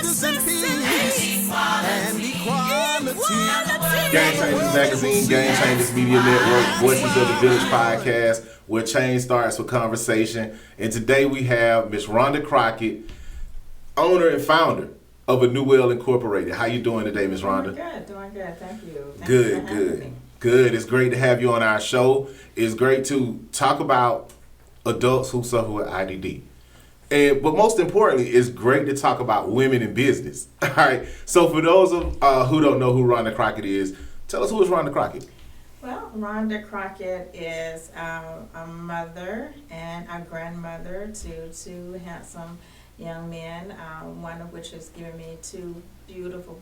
justice and peace and equality. Game Changers Magazine, Game Changers Media Network, Voices of the Village podcast, where change starts with conversation. And today we have Miss Rhonda Crockett, owner and founder of A New Well Incorporated. How you doing today, Miss Rhonda? Doing good. Thank you. Good. It's great to have you on our show. It's great to talk about adults who suffer with IDD. But most importantly, it's great to talk about women in business. All right. So for those of who don't know who Rhonda Crockett is, tell us who is Rhonda Crockett. Well, Rhonda Crockett is a mother and a grandmother to two handsome young men, one of which has given me two beautiful,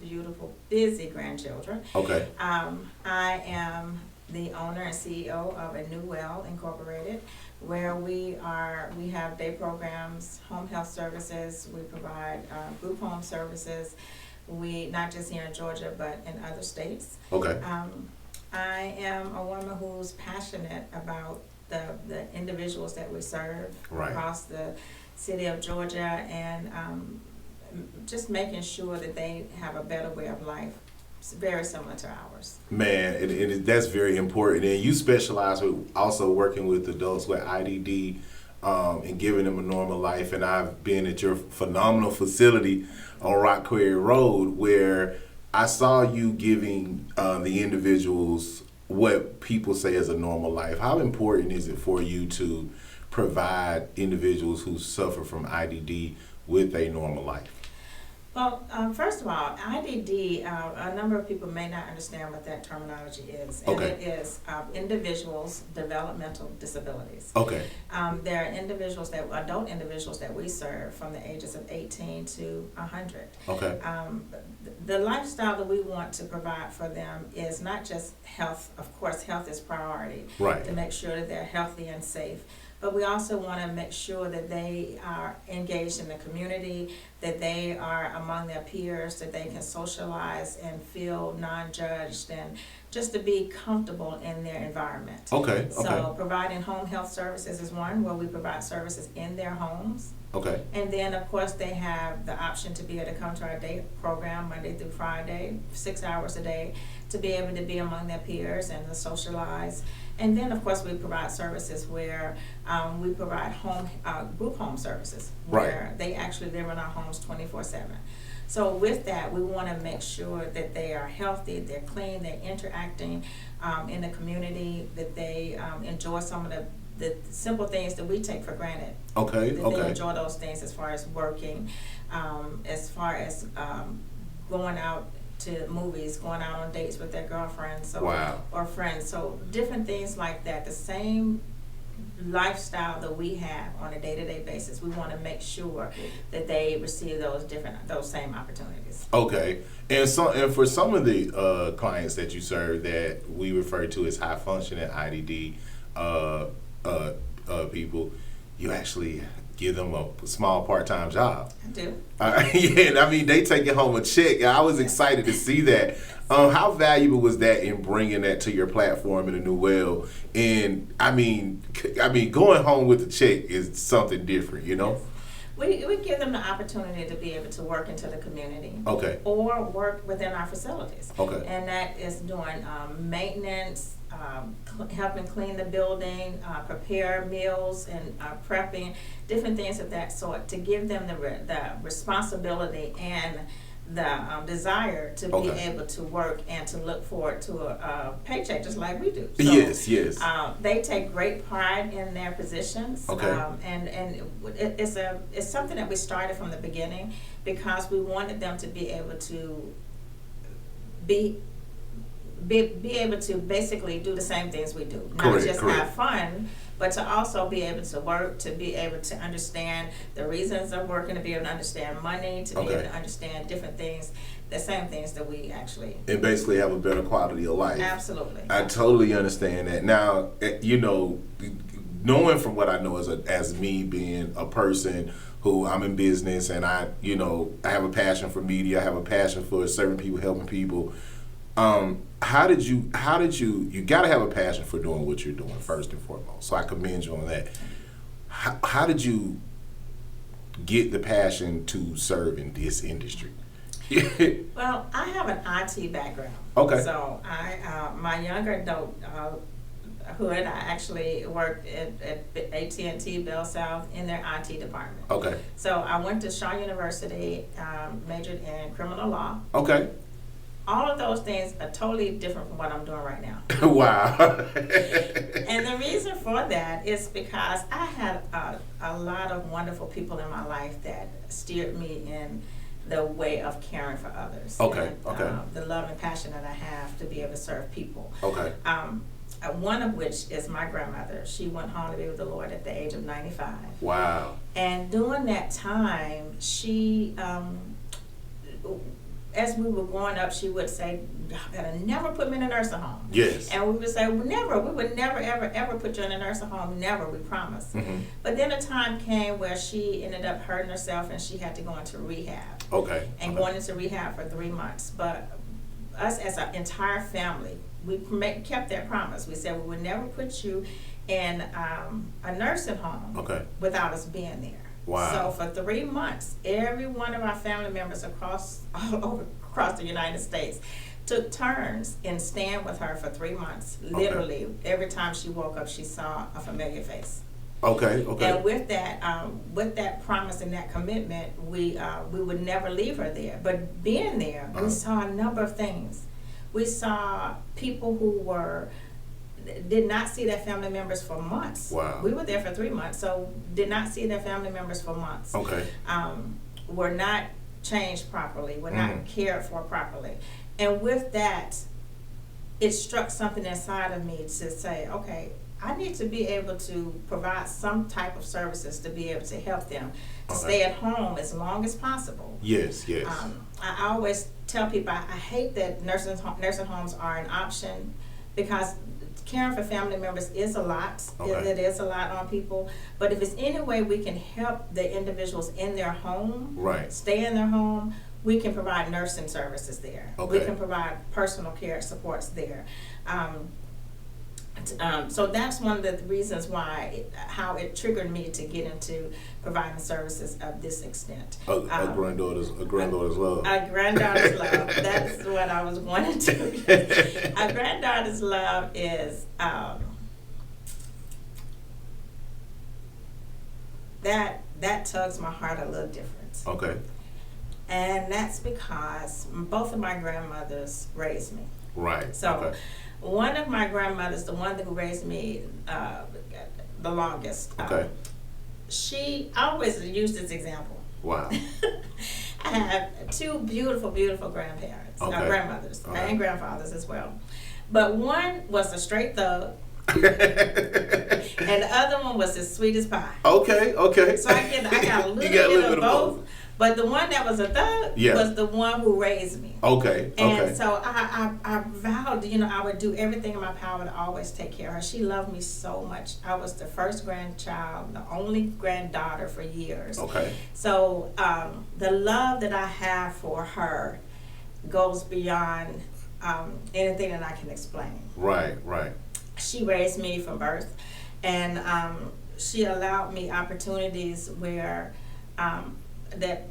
busy grandchildren. Okay. I am the owner and CEO of A New Well Incorporated, where we have day programs, home health services. We provide group home services. We not just here in Georgia, but in other states. Okay. I am a woman who's passionate about the individuals that we serve across the city of Georgia, and just making sure that they have a better way of life. It's very similar to ours. Man, and that's very important. And you specialize with also working with adults with IDD and giving them a normal life. And I've been at your phenomenal facility on Rock Quarry Road, where I saw you giving the individuals what people say is a normal life. How important is it for you to provide individuals who suffer from IDD with a normal life? Well, first of all, IDD, a number of people may not understand what that terminology is. And Okay. it is individuals' developmental disabilities. Okay. There are adult individuals that we serve from the ages of 18 to 100. Okay. The lifestyle that we want to provide for them is not just health. Of course, health is priority. Right. To make sure that they're healthy and safe. But we also want to make sure that they are engaged in the community, that they are among their peers, that they can socialize and feel non-judged, and just to be comfortable in their environment. Okay. So providing home health services is one, where we provide services in their homes. Okay. And then, of course, they have the option to be able to come to our day program Monday through Friday, 6 hours a day, to be able to be among their peers and to socialize. And then, of course, we provide services where we provide group home services, where they actually live in our homes 24/7. So with that, we want to make sure that they are healthy, they're clean, they're interacting in the community, that they enjoy some of the simple things that we take for granted. Okay. That they enjoy those things as far as working, as far as going out to movies, going out on dates with their girlfriends or friends. So different things like that. The same lifestyle that we have on a day-to-day basis, we want to make sure that they receive those same opportunities. Okay. And for some of the clients that you serve that we refer to as high functioning IDD people, you actually give them a small part-time job. I do. Yeah, I mean, they take it home a check. I was excited to see that. How valuable was that in bringing that to your platform in A New Well? And I mean, going home with a check is something different, you know? We give them the opportunity to be able to work into the community. Okay. Or work within our facilities. Okay. And that is doing maintenance, helping clean the building, prepare meals, and prepping, different things of that sort, to give them the responsibility and the desire to be able to work and to look forward to a paycheck just like we do. So, yes. They take great pride in their positions. Okay. And it's something that we started from the beginning, because we wanted them to be able to be able to basically do the same things we do. Not just have fun, but to also be able to work, to be able to understand the reasons of working, to be able to understand money, to be able to understand different things, the same things that we actually... And basically have a better quality of life. Absolutely. I totally understand that. Now, you know, knowing from what I know as me being a person who I'm in business, and I have a passion for media, I have a passion for serving people, helping people. How did you got to have a passion for doing what you're doing first and foremost. So I commend you on that. How did you get the passion to serve in this industry? Well, I have an IT background. Okay. So my younger adult hood, I actually worked at AT&T Bell South in their IT department. Okay. So I went to Shaw University, majored in criminal law. Okay. All of those things are totally different from what I'm doing right now. Wow. And the reason for that is because I had a lot of wonderful people in my life that steered me in the way of caring for others. Okay, And, okay. the love and passion that I have to be able to serve people. Okay. One of which is my grandmother. She went home to be with the Lord at the age of 95. Wow. And during that time, she, as we were growing up, she would say, never put me in a nursing home. Yes. And we would say, we would never, ever, ever put you in a nursing home. Never, we promise. Mm-hmm. But then a time came where she ended up hurting herself and she had to go into rehab. Okay. And going into rehab for 3 months. But us as an entire family, we kept that promise. We said we would never put you in a nursing home without us being there. Wow. So for 3 months, every one of our family members across the United States took turns in staying with her for 3 months. Literally, every time she woke up, she saw a familiar face. Okay. And with that promise and that commitment, we would never leave her there. But being there, we saw a number of things. We saw people who did not see their family members for months. Wow. We were there for 3 months, so did not see their family members for months. Okay. Were not changed properly, were not cared for properly. And with that, it struck something inside of me to say, okay, I need to be able to provide some type of services to be able to help them to stay at home as long as possible. Yes, yes. I always tell people I hate that nursing homes are an option, because caring for family members is a lot. It is a lot on people. But if it's any way we can help the individuals in their home, stay in their home, we can provide nursing services there. We can provide personal care supports there. So that's one of the reasons how it triggered me to get into providing services of this extent. A granddaughter's love. A granddaughter's love. That's what I was wanting to. A granddaughter's love is that tugs my heart a little different. Okay. And that's because both of my grandmothers raised me. Right. So one of my grandmothers, the one who raised me the longest, I always use this example. Wow. I have two beautiful, beautiful grandparents, grandmothers, and grandfathers as well. But one was a straight thug, and the other one was as sweet as pie. Okay. So I got a little bit of both. But the one that was a thug was the one who raised me. And so I vowed, I would do everything in my power to always take care of her. She loved me so much. I was the first grandchild, the only granddaughter for years. So the love that I have for her goes beyond anything that I can explain. Right. She raised me from birth, and she allowed me opportunities where that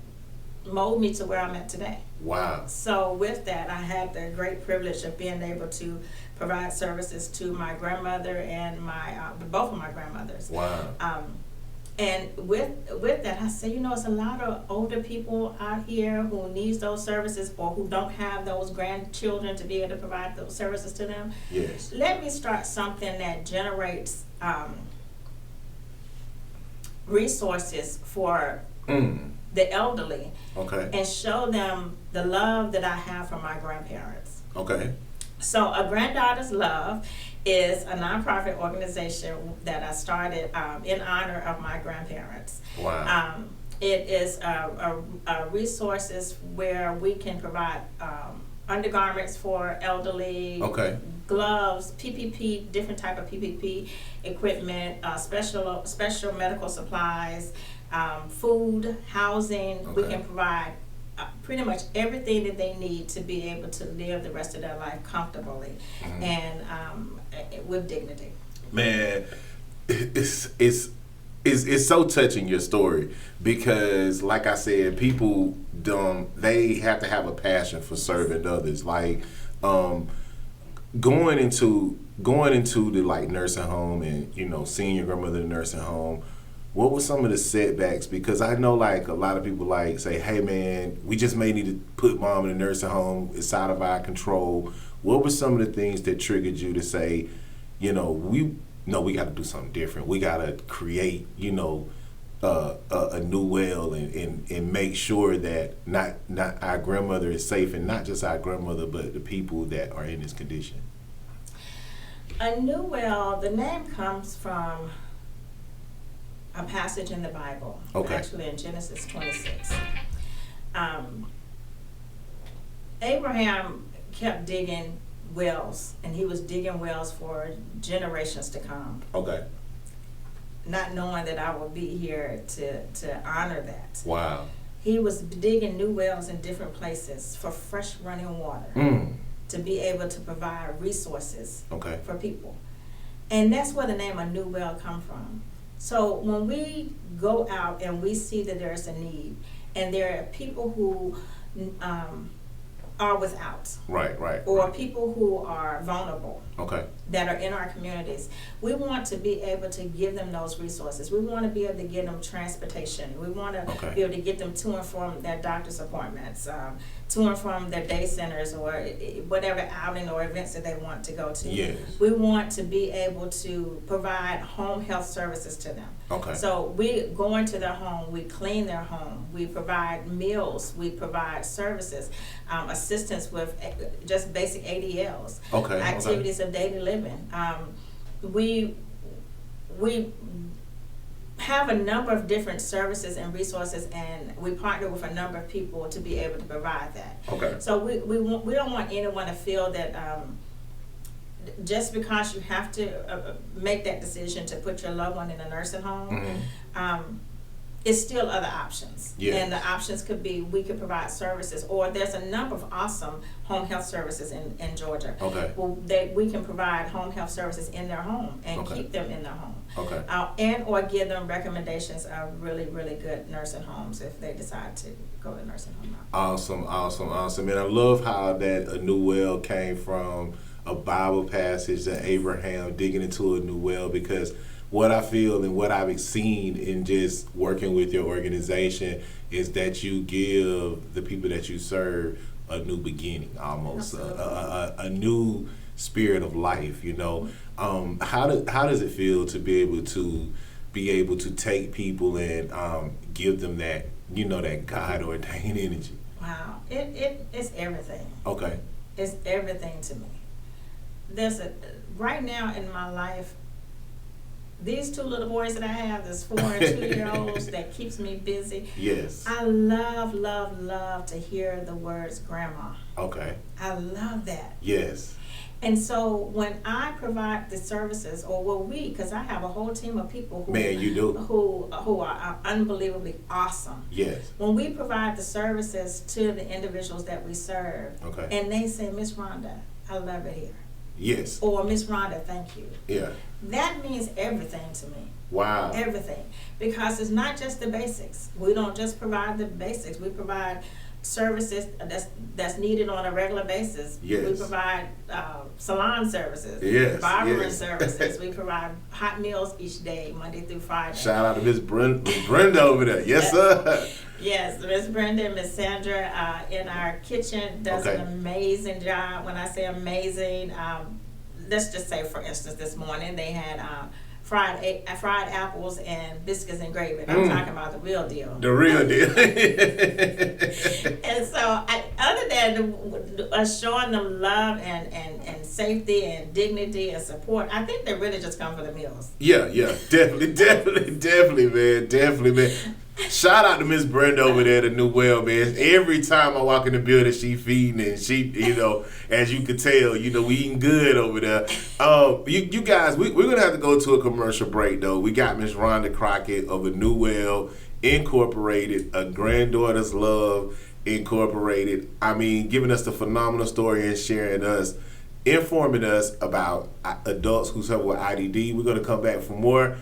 mold me to where I'm at today. Wow. So with that, I had the great privilege of being able to provide services to my grandmother and both of my grandmothers. Wow. And with that, I say, it's a lot of older people out here who needs those services or who don't have those grandchildren to be able to provide those services to them. Yes. Let me start something that generates resources for the elderly, and show them the love that I have from my grandparents. So A Granddaughter's Love is a nonprofit organization that I started in honor of my grandparents. Wow. It is resources where we can provide undergarments for elderly, gloves, PPP, different type of PPP equipment, special medical supplies, food, housing. We can provide pretty much everything that they need to be able to live the rest of their life comfortably and with dignity. Man, it's it's so touching, your story, because like I said, people they have to have a passion for serving others. Like going into the like nursing home and seeing your grandmother in the nursing home. What were some of the setbacks? Because I know like a lot of people like say, hey man, we just may need to put mom in a nursing home. It's out of our control. What were some of the things that triggered you to say, we got to do something different. We got to create, a new well and make sure that not our grandmother is safe, and not just our grandmother, but the people that are in this condition. A new well, the name comes from a passage in the Bible, okay. Actually in Genesis 26. Abraham kept digging wells, and he was digging wells for generations to come. Okay. Not knowing that I would be here to honor that. Wow. He was digging new wells in different places for fresh running water, to be able to provide resources for people. And that's where the name A New Well come from. So when we go out and we see that there's a need, and there are people who are without, right, or people who are vulnerable, that are in our communities, we want to be able to give them those resources. We want to be able to give them transportation. We want to be able to get them to and from their doctor's appointments, to and from their day centers, or whatever outing or events that they want to go to. Yes. We want to be able to provide home health services to them. So we go into their home, we clean their home, we provide meals, we provide services, assistance with just basic ADLs, activities of daily living. We have a number of different services and resources, and we partner with a number of people to be able to provide that. So we don't want anyone to feel that just because you have to make that decision to put your loved one in a nursing home, it's still other options. And the options could be, we could provide services, or there's a number of awesome home health services in Georgia. Well, we can provide home health services in their home and keep them in their home. And or give them recommendations of really, really good nursing homes if they decide to go to nursing home. Awesome. And I love how that A New Well came from a Bible passage, that Abraham digging into a new well, because what I feel and what I've seen in just working with your organization is that you give the people that you serve a new beginning, almost a new spirit of life. How does it feel to be able to take people and give them that that God ordained energy? Wow, it's everything. It's everything to me. Right now in my life, these two little boys that I have, this 4 and 2-year-olds, that keeps me busy. Yes. I love to hear the words grandma. I love that. Yes. And so when I provide the services, because I have a whole team of people who are unbelievably awesome. Yes. When we provide the services to the individuals that we serve, and they say, Miss Rhonda, I love it here. Yes. Or Miss Rhonda, thank you. Yeah. That means everything to me. Wow. Everything. Because it's not just the basics. We don't just provide the basics. We provide services that's needed on a regular basis. Yes. We provide salon services. Yes. Barbering services. We provide hot meals each day, Monday through Friday. Shout out to Miss Brenda over there. Yes, sir. Yes, Miss Brenda and Miss Sandra in our kitchen does an amazing job. When I say amazing, let's just say, for instance, this morning they had fried apples and biscuits and gravy. I'm talking about the real deal. The real deal. And so, other than showing them love and safety and dignity and support, I think they really just come for the meals. Yeah, definitely, man. Shout out to Miss Brenda over there at the New Well, man. Every time I walk in the building, she feeding, and she, as you can tell, we eating good over there. You guys, we're gonna have to go to a commercial break though. We got Miss Rhonda Crockett of the New Well Incorporated, A Granddaughter's Love Incorporated. Giving us the phenomenal story and informing us about adults who suffer with IDD. We're gonna come back for more.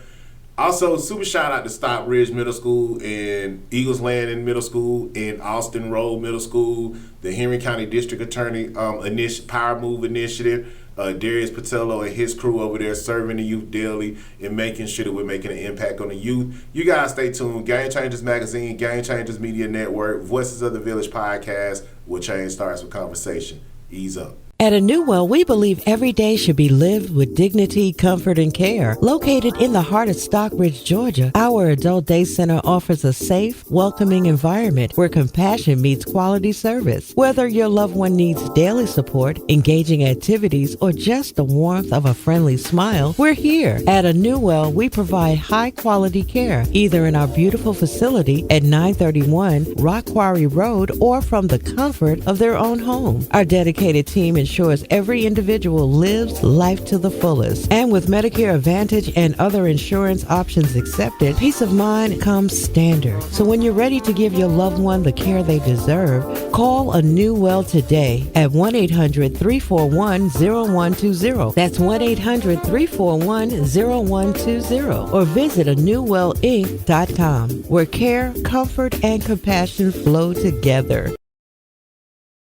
Also, super shout out to Stockbridge Middle School and Eagles Landing Middle School and Austin Road Middle School, the Henry County District Attorney Power Move Initiative, Darius Patello and his crew over there serving the youth daily and making sure that we're making an impact on the youth. You guys stay tuned. Game Changers Magazine, Game Changers Media Network, Voices of the Village podcast, where change starts with conversation. Ease up. At A New Well, we believe every day should be lived with dignity, comfort, and care. Located in the heart of Stockbridge, Georgia, our adult day center offers a safe, welcoming environment where compassion meets quality service. Whether your loved one needs daily support, engaging activities, or just the warmth of a friendly smile, we're here. At A New Well, we provide high-quality care, either in our beautiful facility at 931 Rock Quarry Road or from the comfort of their own home. Our dedicated team ensures every individual lives life to the fullest. And with Medicare Advantage and other insurance options accepted, peace of mind comes standard. So when you're ready to give your loved one the care they deserve, call A New Well today at 1-800-341-0120. That's 1-800-341-0120. Or visit anewwellinc.com, where care, comfort, and compassion flow together.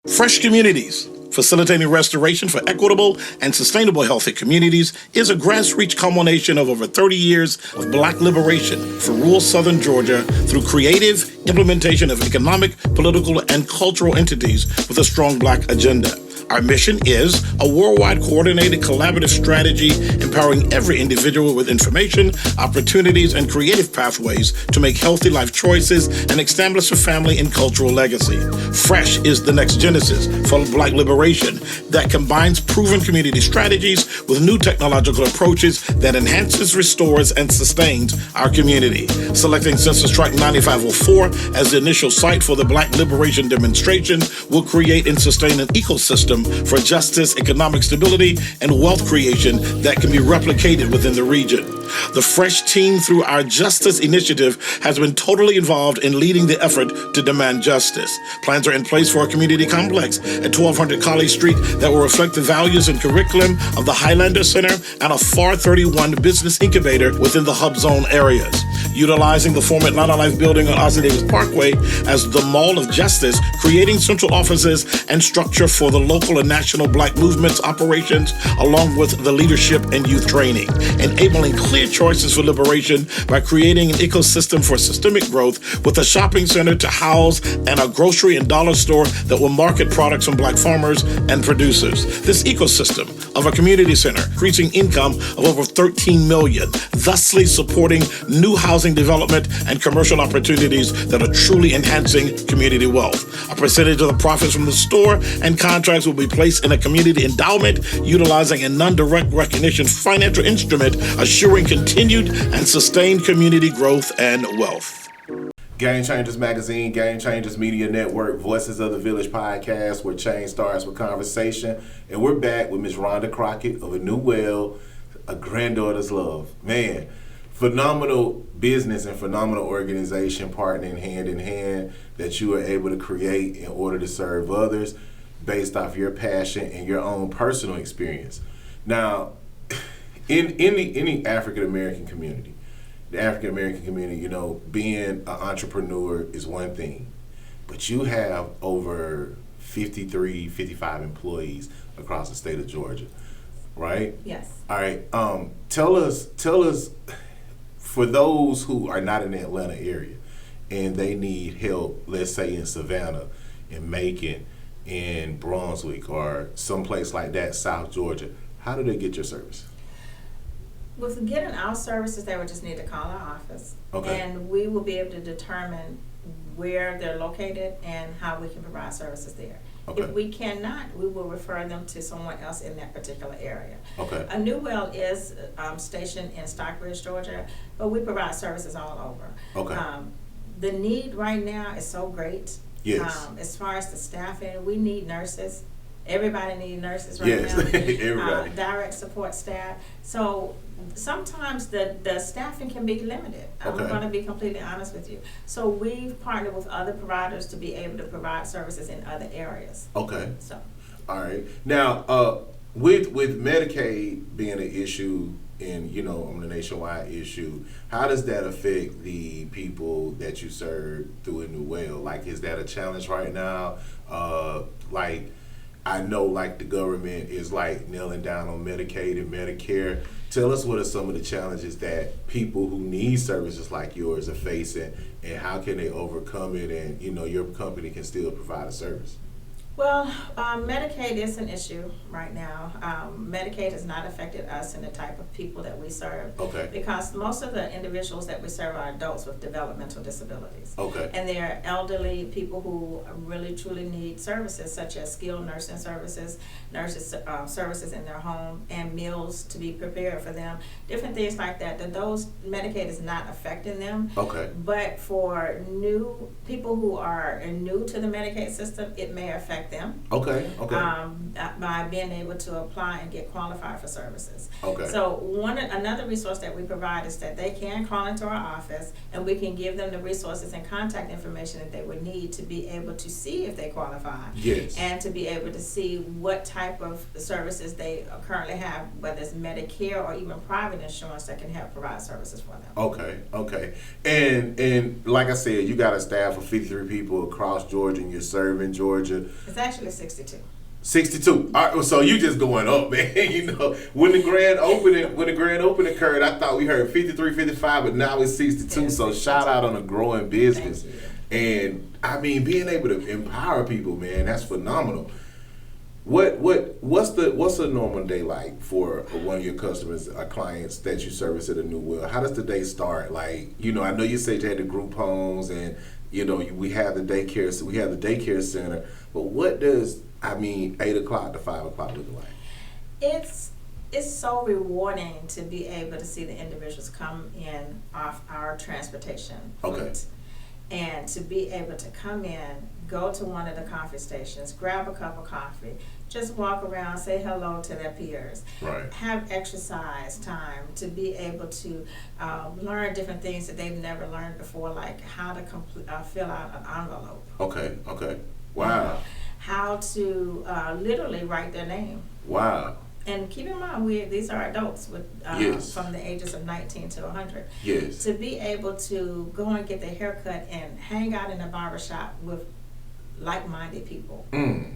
Fresh Communities, facilitating restoration for equitable and sustainable healthy communities, is a grassroots culmination of over 30 years of Black liberation for rural southern Georgia through creative implementation of economic, political, and cultural entities with a strong Black agenda. Our mission is a worldwide coordinated collaborative strategy empowering every individual with information, opportunities, and creative pathways to make healthy life choices and establish a family and cultural legacy. Fresh is the next genesis for Black liberation that combines proven community strategies with new technological approaches that enhances, restores, and sustains our community. Selecting Census Tract 9504 as the initial site for the Black Liberation Demonstration will create and sustain an ecosystem for justice, economic stability, and wealth creation that can be replicated within the region. The Fresh team, through our Justice Initiative, has been totally involved in leading the effort to demand justice. Plans are in place for a community complex at 1200 College Street that will reflect the values and curriculum of the Highlander Center and a FAR 31 business incubator within the hub zone areas. Utilizing the former Atlanta Life building on Ossie Davis Parkway as the Mall of Justice, creating central offices and structure for the local and national Black movements operations, along with the leadership and youth training. Enabling clear choices for liberation by creating an ecosystem for systemic growth with a shopping center to house and a grocery and dollar store that will market products from Black farmers and producers. This ecosystem of a community center increasing income of over $13 million, thusly supporting new housing development and commercial opportunities that are truly enhancing community wealth. A percentage of the profits from the store and contracts will be placed in a community endowment, utilizing a non-direct recognition financial instrument, assuring continued and sustained community growth and wealth. Game Changers Magazine, Game Changers Media Network, Voices of the Village podcast, where change starts with conversation. And we're back with Ms. Rhonda Crockett of A New Well, A Granddaughter's Love. Man, phenomenal business and phenomenal organization partnering hand in hand that you are able to create in order to serve others based off your passion and your own personal experience. Now, in the African American community, you know, being an entrepreneur is one thing, but you have over 53, 55 employees across the state of Georgia, right? Yes. All right. Tell us, for those who are not in the Atlanta area and they need help, let's say in Savannah, in Macon, in Brunswick, or someplace like that, South Georgia, how do they get your service? With getting our services, they would just need to call our office. Okay. And we will be able to determine where they're located and how we can provide services there. Okay. If we cannot, we will refer them to someone else in that particular area. Okay. A New Well is stationed in Stockbridge, Georgia, but we provide services all over. Okay. The need right now is so great. Yes. As far as the staffing, we need nurses. Everybody needs nurses right Yes. now. Everybody. Direct support staff. So sometimes the staffing can be limited. I'm Okay. going to be completely honest with you. So we've partnered with other providers to be able to provide services in other areas. Okay. So. All right. Now, with Medicaid being an issue in, you know, on the nationwide issue, how does that affect the people that you serve through a new well? Like, is that a challenge right now? Like, I know like the government is like nailing down on Medicaid and Medicare. Tell us what are some of the challenges that people who need services like yours are facing, and how can they overcome it, and, you know, your company can still provide a service? Well, Medicaid is an issue right now. Medicaid has not affected us and the type of people that we serve. Okay. Because most of the individuals that we serve are adults with developmental disabilities. Okay. And they're elderly people who really truly need services such as skilled nursing services, services in their home, and meals to be prepared for them, different things like that. Those Medicaid is not affecting them. Okay. But for new people who are new to the Medicaid system, it may affect them. Okay. By being able to apply and get qualified for services. Okay. So another resource that we provide is that they can call into our office, and we can give them the resources and contact information that they would need to be able to see if they qualify. Yes. And to be able to see what type of services they currently have, whether it's Medicare or even private insurance that can help provide services for them. Okay. And like I said, you got a staff of 53 people across Georgia, and you're serving Georgia. It's actually 62. 62. All right, so you just going up, man. You know, when the grand opening occurred, I thought we heard 53, 55, but now it's 62. Yeah, so 62. shout out on a growing business. Thank you. And I mean, being able to empower people, man, that's phenomenal. What's a normal day like for one of your customers or clients that you service at a new well? How does the day start? Like, you know, I know you said you had the group homes, and, you know, we have the daycare, so we have the daycare center, but what does 8 o'clock to 5 o'clock look like? It's so rewarding to be able to see the individuals come in off our transportation Okay. fleet, and to be able to come in, go to one of the coffee stations, grab a cup of coffee, just walk around, say hello to their peers, Right. have exercise time, to be able to learn different things that they've never learned before, like how to fill out an envelope. Okay. Wow. How to literally write their name. Wow. And keep in mind, these are adults with Yes. from the ages of 19 to 100. Yes. To be able to go and get their hair cut and hang out in a barbershop with like-minded people.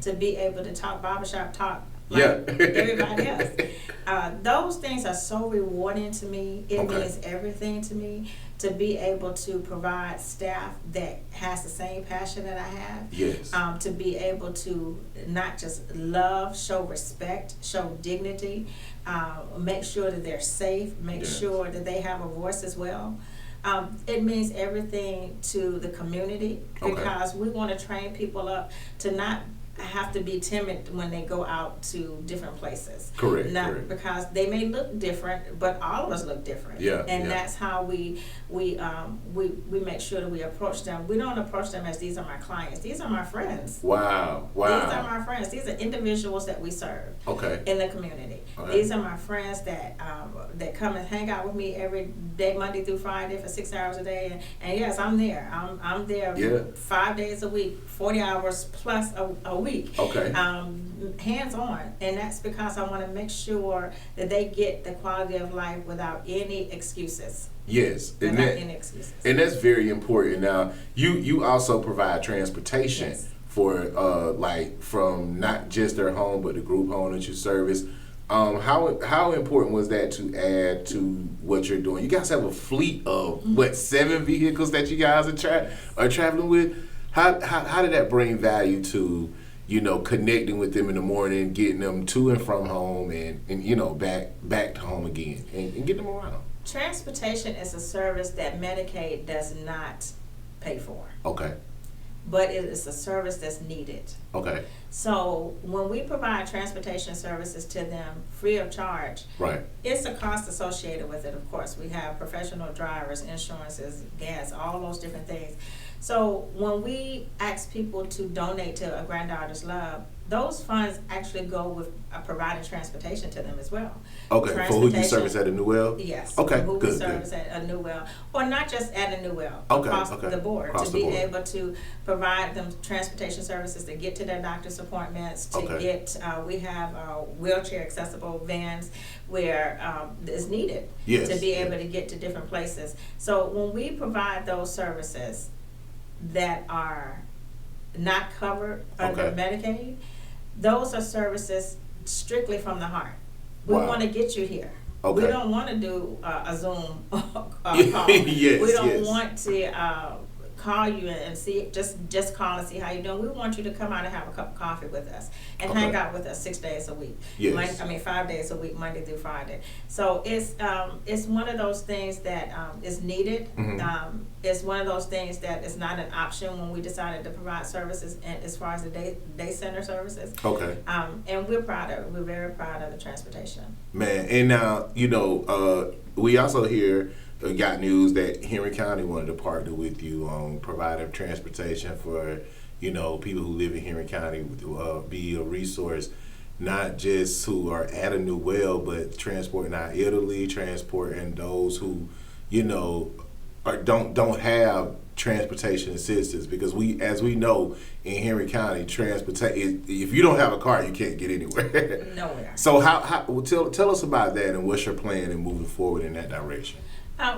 To be able to talk barbershop talk like everybody else. Those things are so rewarding to me. It Okay. means everything to me to be able to provide staff that has the same passion that I have. Yes. To be able to not just love, show respect, show dignity, make sure that they're safe, make Yes. sure that they have a voice as well. It means everything to the community, Okay. because we want to train people up to not have to be timid when they go out to different places. Correct. Because they may look different, but all of us look different. Yeah, And yeah. that's how we make sure that we approach them. We don't approach them as these are my clients. These are my friends. Wow. These are my friends. These are individuals that we serve Okay. in the community. Okay. These are my friends that come and hang out with me every day, Monday through Friday, for 6 hours a day. And yes, I'm there. I'm there Yeah. 5 days a week, 40 hours plus a week. Okay. Hands on, and that's because I want to make sure that they get the quality of life without any excuses. Yes. Without any excuses. And that's very important. Now, you also provide transportation Yes. for like from not just their home but the group home that you service. How important was that to add to what you're doing? You guys have a fleet of 7 vehicles that you guys are traveling with. How did that bring value to, you know, connecting with them in the morning, getting them to and from home, and you know, back to home again, and getting them around? Transportation is a service that Medicaid does not pay for, Okay. but it is a service that's needed. Okay. So when we provide transportation services to them free of charge, Right. it's a cost associated with it, of course. We have professional drivers, insurances, gas, all those different things. So when we ask people to donate to A Granddaughter's Love, those funds actually go with providing transportation to them as well. Okay, for who you Transportation- service at a New Well? Yes. Okay, who we good, service good. at a New Well, or not just at a New Well, Okay, across okay. the board, Across to the be board. able to provide them transportation services to get to their doctor's appointments, to Okay. get, we have wheelchair accessible vans where is needed Yes, to be yeah. able to get to different places. So when we provide those services that are not covered under Okay. Medicaid, those are services strictly from the heart. We Wow. want to get you here. Okay. We don't want to do a Zoom call. Yes, We don't yes. want to call you and see, just call and see how you're doing. We want you to come out and have a cup of coffee with us and Okay. hang out with us 6 days a week. Yes. 5 days a week, Monday through Friday. So it's one of those things that is needed. Mhm. It's one of those things that is not an option when we decided to provide services, and as far as the day center services. Okay. And we're very proud of the transportation. Man, and now, we also got news that Henry County wanted to partner with you on providing transportation for, people who live in Henry County, be a resource, not just who are at a New Well, but transporting our elderly, transporting those who, don't have transportation assistance, because as we know in Henry County, if you don't have a car, you can't get anywhere. Nowhere. So tell us about that, and what's your plan in moving forward in that direction?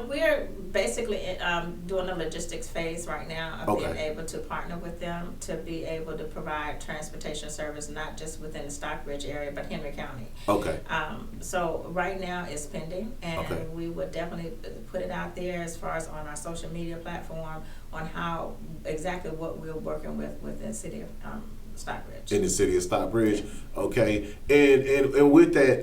We're basically doing the logistics phase right now of being Okay. able to partner with them to be able to provide transportation service, not just within the Stockbridge area, but Henry County. Okay. So right now it's pending, and Okay. we would definitely put it out there as far as on our social media platform on how exactly what we're working with within the city of Stockbridge. In the city of Stockbridge, okay, and with that,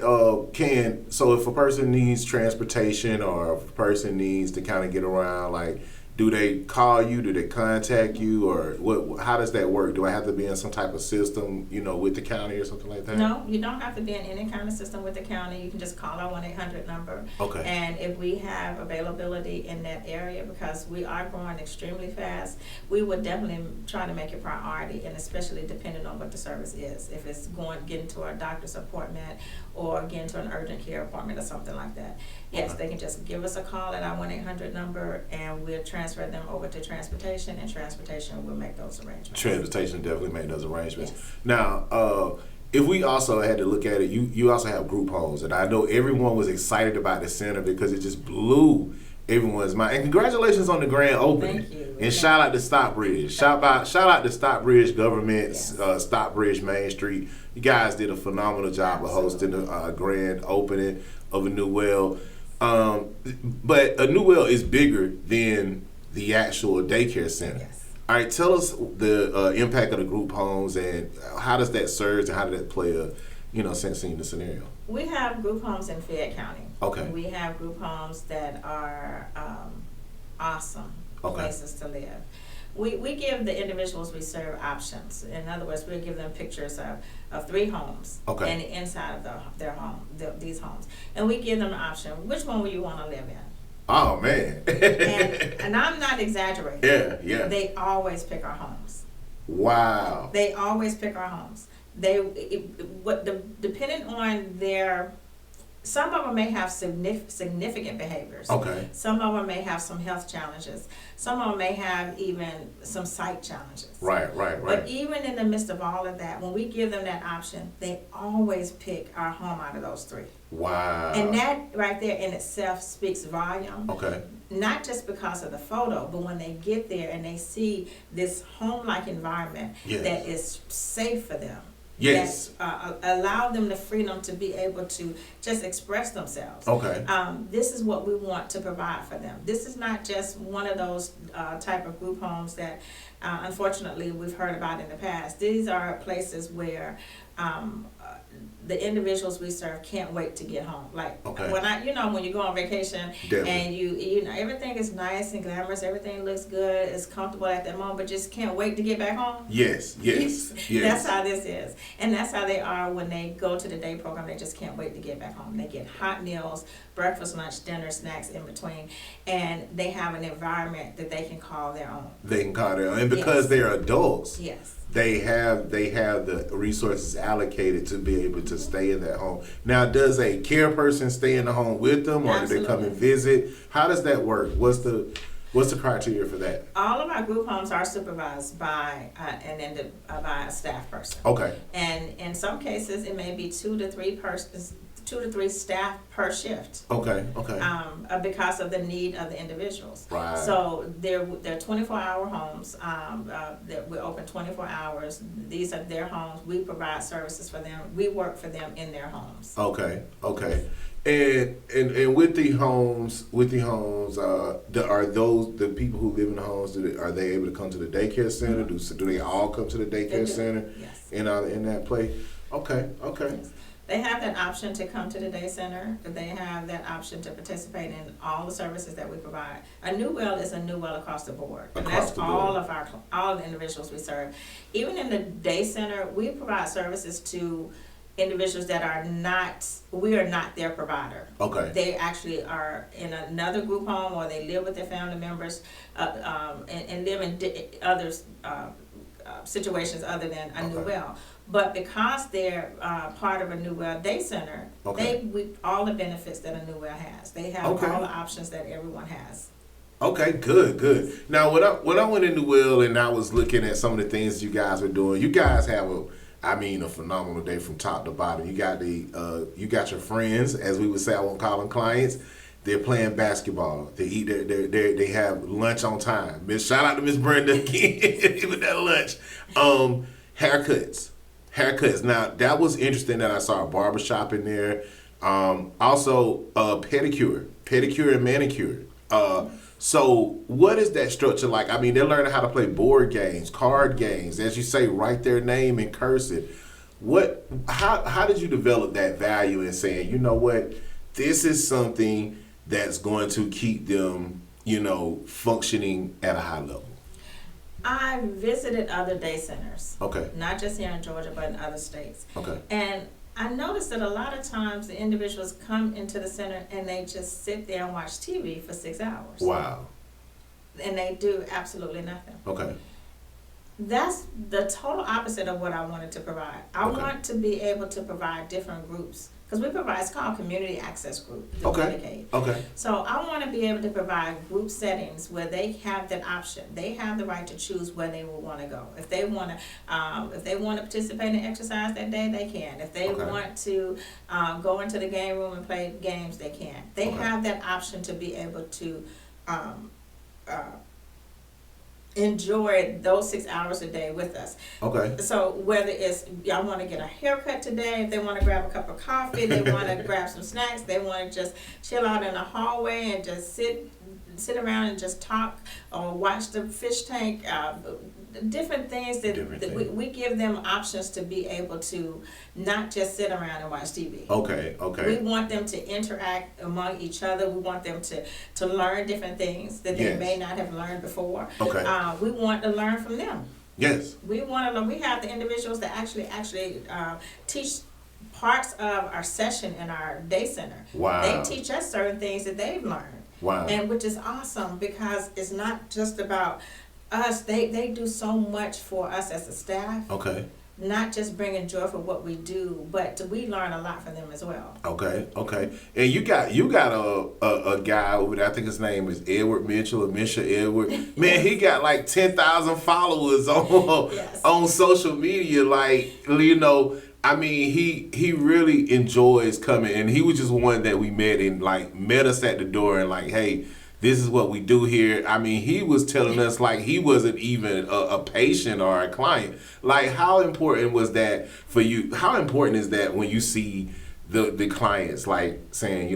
so if a person needs transportation, or if a person needs to kind of get around, like, do they call you? Do they contact you, or what? How does that work? Do I have to be in some type of system, with the county or something like that? No, you don't have to be in any kind of system with the county. You can just call our 1-800 number. Okay. And if we have availability in that area, because we are growing extremely fast, we would definitely try to make it priority, and especially depending on what the service is. If it's getting to a doctor's appointment or getting to an urgent care appointment or something like that. Yes, Okay. they can just give us a call at our 1-800 number, and we'll transfer them over to transportation, and transportation will make those arrangements. Transportation definitely made those arrangements. Yes. Now, if we also had to look at it, you also have group homes, and I know everyone was excited about the center because it just blew everyone's mind. And congratulations on the grand opening. Thank you. And shout out to Stockbridge. Shout out to Stockbridge government, Yes. Stockbridge Main Street. You guys did a phenomenal job of hosting the grand opening of a New Well. But a New Well is bigger than the actual daycare center. Yes. All right, tell us the impact of the group homes, and how does that surge, and how did that play sense in the scenario? We have group homes in Fayette County. Okay. We have group homes that are awesome Okay. places to live. We give the individuals we serve options. In other words, we give them pictures of 3 homes Okay. and the inside of their home, these homes. And we give them an option, which one will you want to live in? Oh, man. And I'm not exaggerating. Yeah. They always pick our homes. Wow. They always pick our homes. Depending on some of them may have significant behaviors. Okay. Some of them may have some health challenges. Some of them may have even some sight challenges. Right. But even in the midst of all of that, when we give them that option, they always pick our home out of those 3. Wow. And that right there in itself speaks volume. Okay. Not just because of the photo, but when they get there and they see this home-like environment Yes. that is safe for them. Yes. That allow them the freedom to be able to just express themselves. Okay. This is what we want to provide for them. This is not just one of those type of group homes that unfortunately we've heard about in the past. These are places where the individuals we serve can't wait to get home. Like Okay. when you go on vacation Definitely. and you know everything is nice and glamorous, everything looks good, it's comfortable at that moment, but just can't wait to get back home. Yes. That's how this is. And that's how they are when they go to the day program. They just can't wait to get back home. They get hot meals, breakfast, lunch, dinner, snacks in between, and they have an environment that they can call their own. They can call their own. And because Yes. they're adults, Yes. they have the resources allocated to be able to stay in that home. Now, does a care person stay in the home with them, or do they come and visit? How does that work? What's the criteria for that? All of our group homes are supervised by by a staff person. Okay. And in some cases, it may be 2 to 3 staff per shift. Okay. Because of the need of the individuals. Right. So they're 24-hour homes. We're open 24 hours. These are their homes. We provide services for them. We work for them in their homes. Okay. And with the homes, are those the people who live in the homes? Are they able to come to the daycare center? Do they all come to the daycare center? Yes. In that place? Okay. Yes. They have that option to come to the day center. They have that option to participate in all the services that we provide. A new well is a new well across the board. And that's all of the individuals we serve. Even in the day center, we provide services to individuals that we are not their provider. Okay. They actually are in another group home, or they live with their family members, and live in other situations other than a new well. But because they're part of a New Well Day Center, we all the benefits that a New Well has. They have all the options that everyone has. Okay, good. Now, when I went into Will and I was looking at some of the things you guys were doing, you guys have a phenomenal day from top to bottom. You got you got your friends, as we would say. I won't call them clients. They're playing basketball. They eat they have lunch on time. Shout out to Miss Brenda again with that lunch. Haircuts. Now, that was interesting that I saw a barbershop in there. Also, pedicure and manicure. So what is that structure like? I mean, they're learning how to play board games, card games, as you say, write their name in cursive. How did you develop that value in saying, you know what, this is something that's going to keep them, functioning at a high level? I visited other day centers. Okay. Not just here in Georgia, but in other states. Okay. And I noticed that a lot of times the individuals come into the center and they just sit there and watch TV for 6 hours. Wow. And they do absolutely nothing. Okay. That's the total opposite of what I wanted to provide. I want to be able to provide different groups. Because we provide, it's called Community Access Group, Medicaid. Okay. So I want to be able to provide group settings where they have that option. They have the right to choose where they will want to go. If they want to participate in exercise that day, they can. If they want to go into the game room and play games, they can. They have that option to be able to enjoy those 6 hours a day with us. Okay. So whether it's y'all want to get a haircut today, if they want to grab a cup of coffee, they want to grab some snacks, they want to just chill out in the hallway and just sit around and just talk or watch the fish tank, different things that we give them options to be able to not just sit around and watch TV. Okay. We want them to interact among each other. We want them to learn different things that they may not have learned before. Okay. We want to learn from them. Yes. We want to learn. We have the individuals that actually teach parts of our session in our day center. Wow. They teach us certain things that they've learned. Wow. And which is awesome because it's not just about us. They do so much for us as a staff. Okay. Not just bringing joy for what we do, but we learn a lot from them as well. Okay. And you got a guy over there, I think his name is Edward Mitchell or Misha Edward. Man, he got like 10,000 followers on social media. I mean, he really enjoys coming, and he was just one that we met and met us at the door and hey, this is what we do here. I mean, he was telling us he wasn't even a patient or a client. How important was that for you? How important is that when you see the clients saying,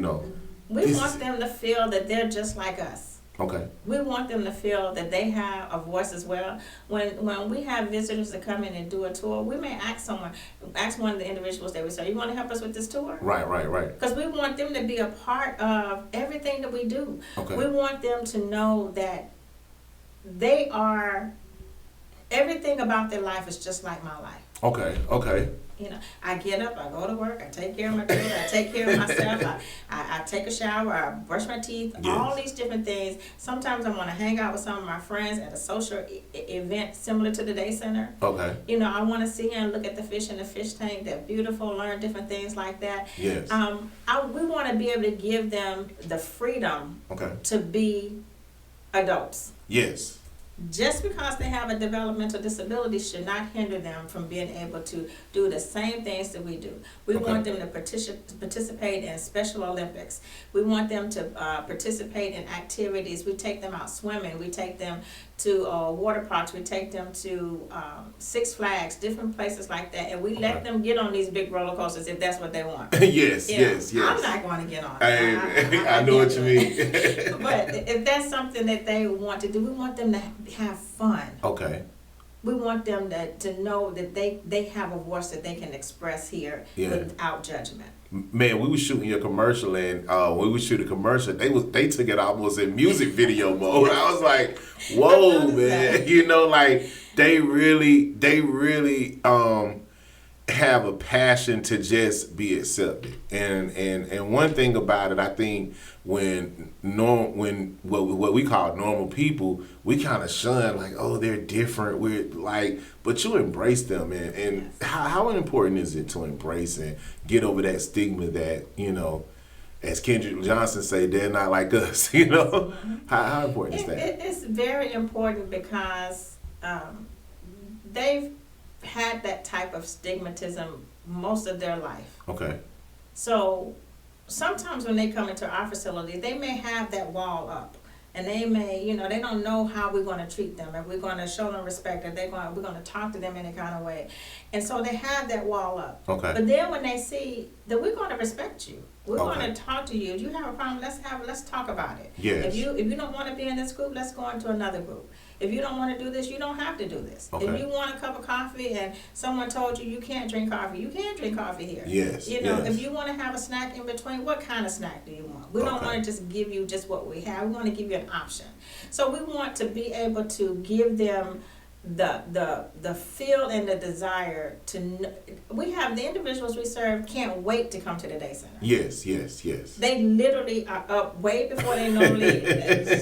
we want them to feel that they're just like us. Okay. We want them to feel that they have a voice as well. When we have visitors that come in and do a tour, we may ask one of the individuals that we say, you want to help us with this tour? Right. Because we want them to be a part of everything that we do. Okay. We want them to know that they are, everything about their life is just like my life. Okay. You know, I get up, I go to work, I take care of my children, I take care of myself, I take a shower, I brush my teeth, all these different things. Sometimes I want to hang out with some of my friends at a social event similar to the day center. Okay. You know, I want to see and look at the fish in the fish tank. They're beautiful, learn different things like that. Yes. We want to be able to give them the freedom Okay. to be adults. Yes. Just because they have a developmental disability should not hinder them from being able to do the same things that we do. We want them to participate in Special Olympics. We want them to participate in activities. We take them out swimming. We take them to water parks. We take them to Six Flags, different places like that. And we let them get on these big roller coasters if that's what they want. Yes. I'm not going to get on. I know what you mean. But if that's something that they want to do, we want them to have fun. Okay. We want them to know that they have a voice that they can express here without judgment. Man, we was shooting your commercial, and when we was shooting a commercial, they took it almost in music video mode. I was like, whoa, man. You know, like they really have a passion to just be accepted. And one thing about it, I think when what we call normal people, we kind of shun, like, oh, they're different. We're like, but you embrace them, and how important is it to embrace and get over that stigma that, you know, as Kendrick Johnson say, they're not like us. You know, how important is that? It's very important because they've had that type of stigmatism most of their life. Okay. So sometimes when they come into our facility, they may have that wall up, and they may, you know, they don't know how we're going to treat them, if we're going to show them respect, if we're going to talk to them in a kind of way, and so they have that wall up. Okay. But then when they see that we're going to respect you, we're going to talk to you. If you have a problem, let's talk about it. Yes. If you don't want to be in this group, let's go into another group. If you don't want to do this, you don't have to do this. Okay. If you want a cup of coffee and someone told you can't drink coffee, you can drink coffee here. Yes. You know, yes. if you want to have a snack in between, what kind of snack do you want? We don't want to just give you just what we have. We want to give you an option. So we want to be able to give them the feel and the desire to we have the individuals we serve can't wait to come to the day center. Yes. They literally are up way before they normally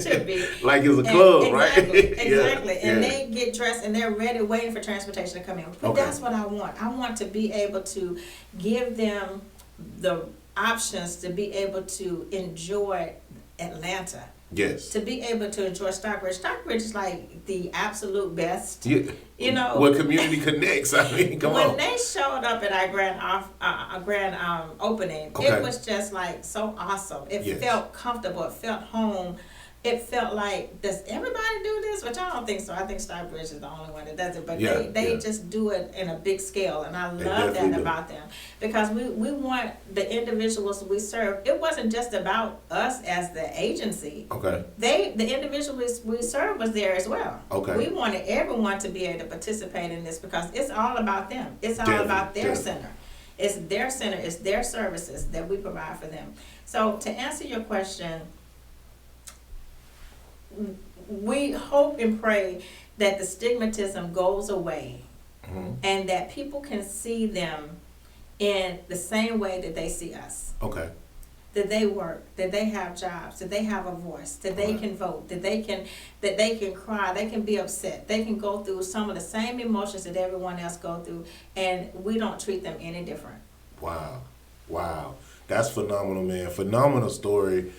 should be. Like it's a club, exactly, right? Exactly. And they get dressed and they're ready, waiting for transportation to come in. But that's what I want. I want to be able to give them the options to be able to enjoy Atlanta. Yes. To be able to enjoy Stockbridge. Stockbridge is like the absolute best. Yeah. You know. What community connects? I mean, come on. When they showed up at our grand opening, it was just like so awesome. It felt comfortable. It felt home. It felt like, does everybody do this? Which I don't think so. I think Stockbridge is the only one that does it. But they just do it in a big scale. And I love that about them. Because we want the individuals we serve. It wasn't just about us as the agency. Okay. The individuals we serve was there as well. Okay. We wanted everyone to be able to participate in this because it's all about them. It's all about their center. It's their center. It's their services that we provide for them. So to answer your question, we hope and pray that the stigmatism goes away and that people can see them in the same way that they see us. Okay. That they work, that they have jobs, that they have a voice, that they can vote, that they can cry, they can be upset, they can go through some of the same emotions that everyone else go through, and we don't treat them any different. Wow. That's phenomenal, man. Phenomenal story.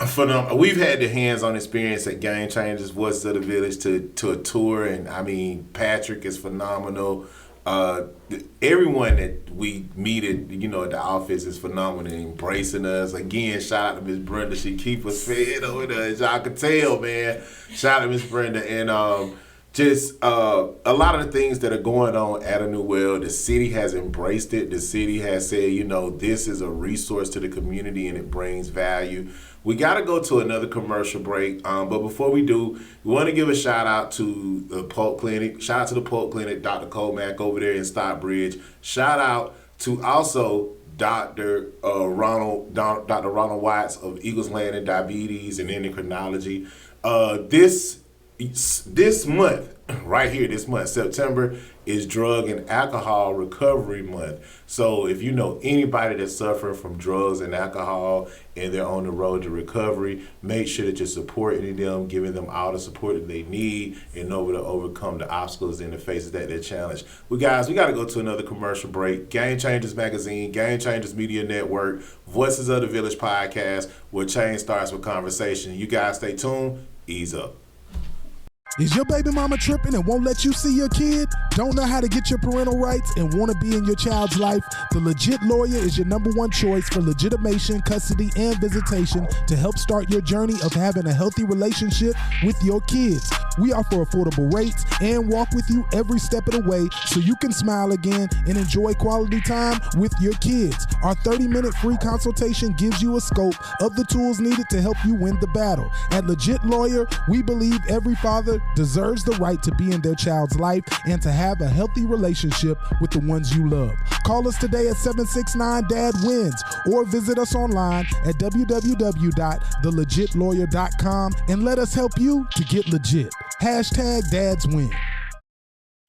Phenomenal. We've had the hands-on experience at Game Changers, Voices of the Village, to a tour, and I mean, Patrick is phenomenal. Everyone that we meet at the office is phenomenal, embracing us. Again, shout out to Miss Brenda. She keep us fed over there, as y'all can tell, man. Shout out to Miss Brenda. And just a lot of the things that are going on at A New Well, the city has embraced it. The city has said, this is a resource to the community and it brings value. We got to go to another commercial break, but before we do, we want to give a shout out to the Polk Clinic. Shout out to the Polk Clinic, Dr. Colmack over there in Stockbridge. Shout out to also Dr. Ronald Watts of Eagles Landing Diabetes and Endocrinology. This month, right here this month, September, is Drug and Alcohol Recovery Month. So if you know anybody that's suffering from drugs and alcohol and they're on the road to recovery, make sure that you're supporting them, giving them all the support that they need in order to overcome the obstacles and the faces that they're challenged. We got to go to another commercial break. Game Changers Magazine, Game Changers Media Network, Voices of the Village podcast, where change starts with conversation. You guys stay tuned. Ease up. Is your baby mama tripping and won't let you see your kid? Don't know how to get your parental rights and want to be in your child's life? The Legit Lawyer is your #1 choice for legitimation, custody, and visitation to help start your journey of having a healthy relationship with your kids. We offer affordable rates and walk with you every step of the way so you can smile again and enjoy quality time with your kids. Our 30-minute free consultation gives you a scope of the tools needed to help you win the battle. At Legit Lawyer, we believe every father deserves the right to be in their child's life and to have a healthy relationship with the ones you love. Call us today at 769-DAD-WINS or visit us online at www.thelegitlawyer.com and let us help you to get legit. #DadsWin.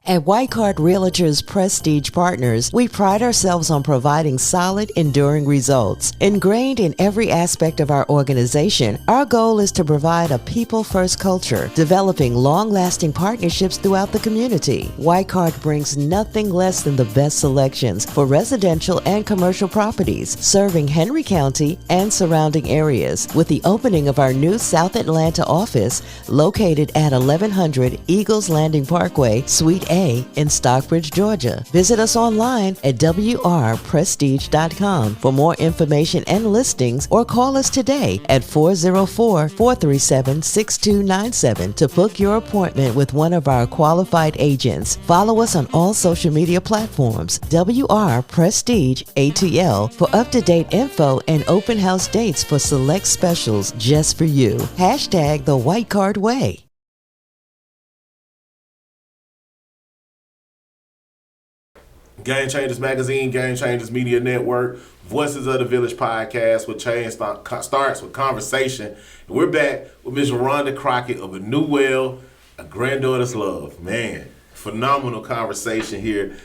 At White Card Realtors Prestige Partners, we pride ourselves on providing solid, enduring results. Ingrained in every aspect of our organization, our goal is to provide a people-first culture, developing long-lasting partnerships throughout the community. White Card brings nothing less than the best selections for residential and commercial properties, serving Henry County and surrounding areas, with the opening of our new South Atlanta office located at 1100 Eagles Landing Parkway, Suite A in Stockbridge, Georgia. Visit us online at wrprestige.com for more information and listings, or call us today at 404-437-6297 to book your appointment with one of our qualified agents. Follow us on all social media platforms, WR Prestige ATL, for up-to-date info and open house dates for select specials just for you. #The White Card Way. Game Changers Magazine, Game Changers Media Network, Voices of the Village podcast, where change starts with conversation. And we're back with Ms. Rhonda Crockett of A New Well, A Granddaughter's Love. Man, phenomenal conversation here.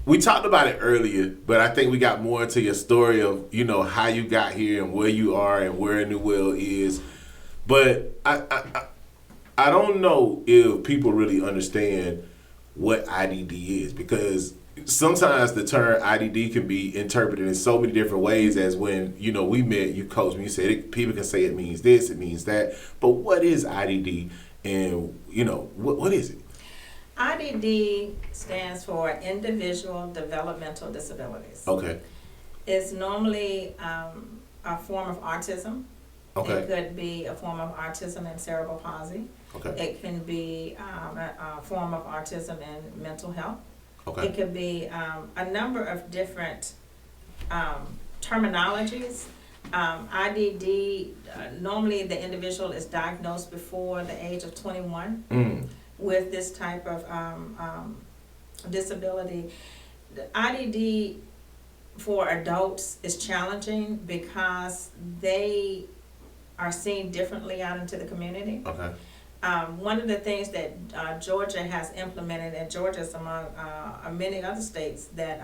We talked about it earlier, but I think we got more into your story of, you know, how you got here and where you are and where A New Well is. But I don't know if people really understand what IDD is, because sometimes the term IDD can be interpreted in so many different ways. As when, you know, we met, you coached me, you said people can say it means this, it means that, but what is IDD, and you know, what is it? IDD stands for Individual Developmental Disabilities. Okay. It's normally a form of autism. Okay. It could be a form of autism and cerebral palsy. Okay. It can be a form of autism and mental health. Okay. It could be a number of different terminologies. IDD, normally the individual is diagnosed before the age of 21 with this type of disability. The IDD for adults is challenging because they are seen differently out into the community. Okay. One of the things that Georgia has implemented, and Georgia is among many other states that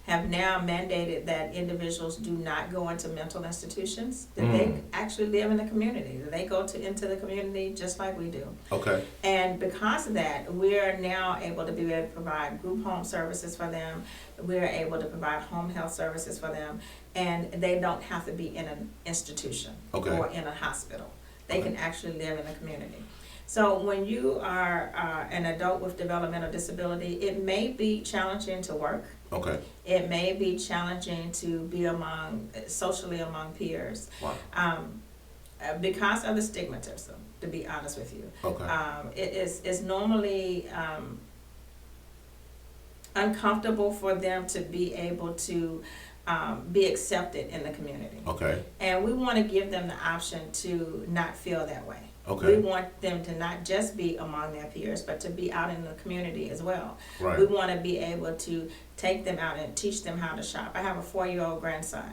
have now mandated that individuals do not go into mental institutions, that they actually live in the community, that they go into the community just like we do. Okay. And because of that, we're now able to be able to provide group home services for them. We're able to provide home health services for them, and they don't have to be in an institution or in a hospital. They can actually live in the community. So when you are an adult with developmental disability, it may be challenging to work. Okay. It may be challenging to be socially among peers. Wow. Because of the stigmatism, to be honest with you. Okay. It's normally uncomfortable for them to be able to be accepted in the community. Okay. And we want to give them the option to not feel that way. Okay. We want them to not just be among their peers, but to be out in the community as well. Right. We want to be able to take them out and teach them how to shop. I have a 4-year-old grandson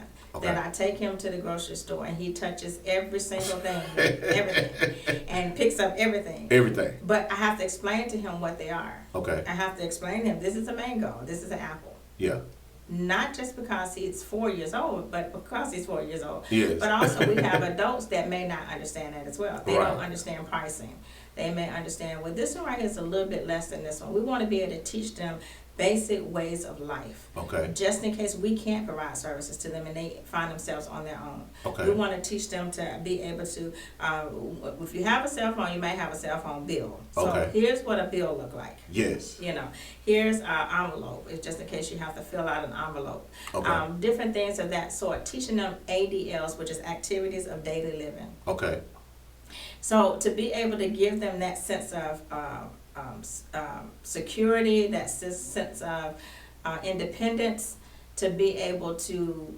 that I take him to the grocery store and he touches every single thing, everything, and picks up everything. Everything. But I have to explain to him what they are. Okay. I have to explain to him, this is a mango, this is an apple. Yeah. Not just because he's 4 years old, but because he's 4 years old. Yes. But also we have adults that may not understand that as well. They Right. don't understand pricing. They may understand, well, this one right here is a little bit less than this one. We want to be able to teach them basic ways of life. Okay. Just in case we can't provide services to them and they find themselves on their own. Okay. We want to teach them to be able to, if you have a cell phone, you may have a cell phone bill. So Okay. here's what a bill look like. Yes. You know, here's our envelope. It's just in case you have to fill out an envelope. Okay. Different things of that sort. Teaching them ADLs, which is activities of daily living. Okay. So to be able to give them that sense of security, that sense of independence, to be able to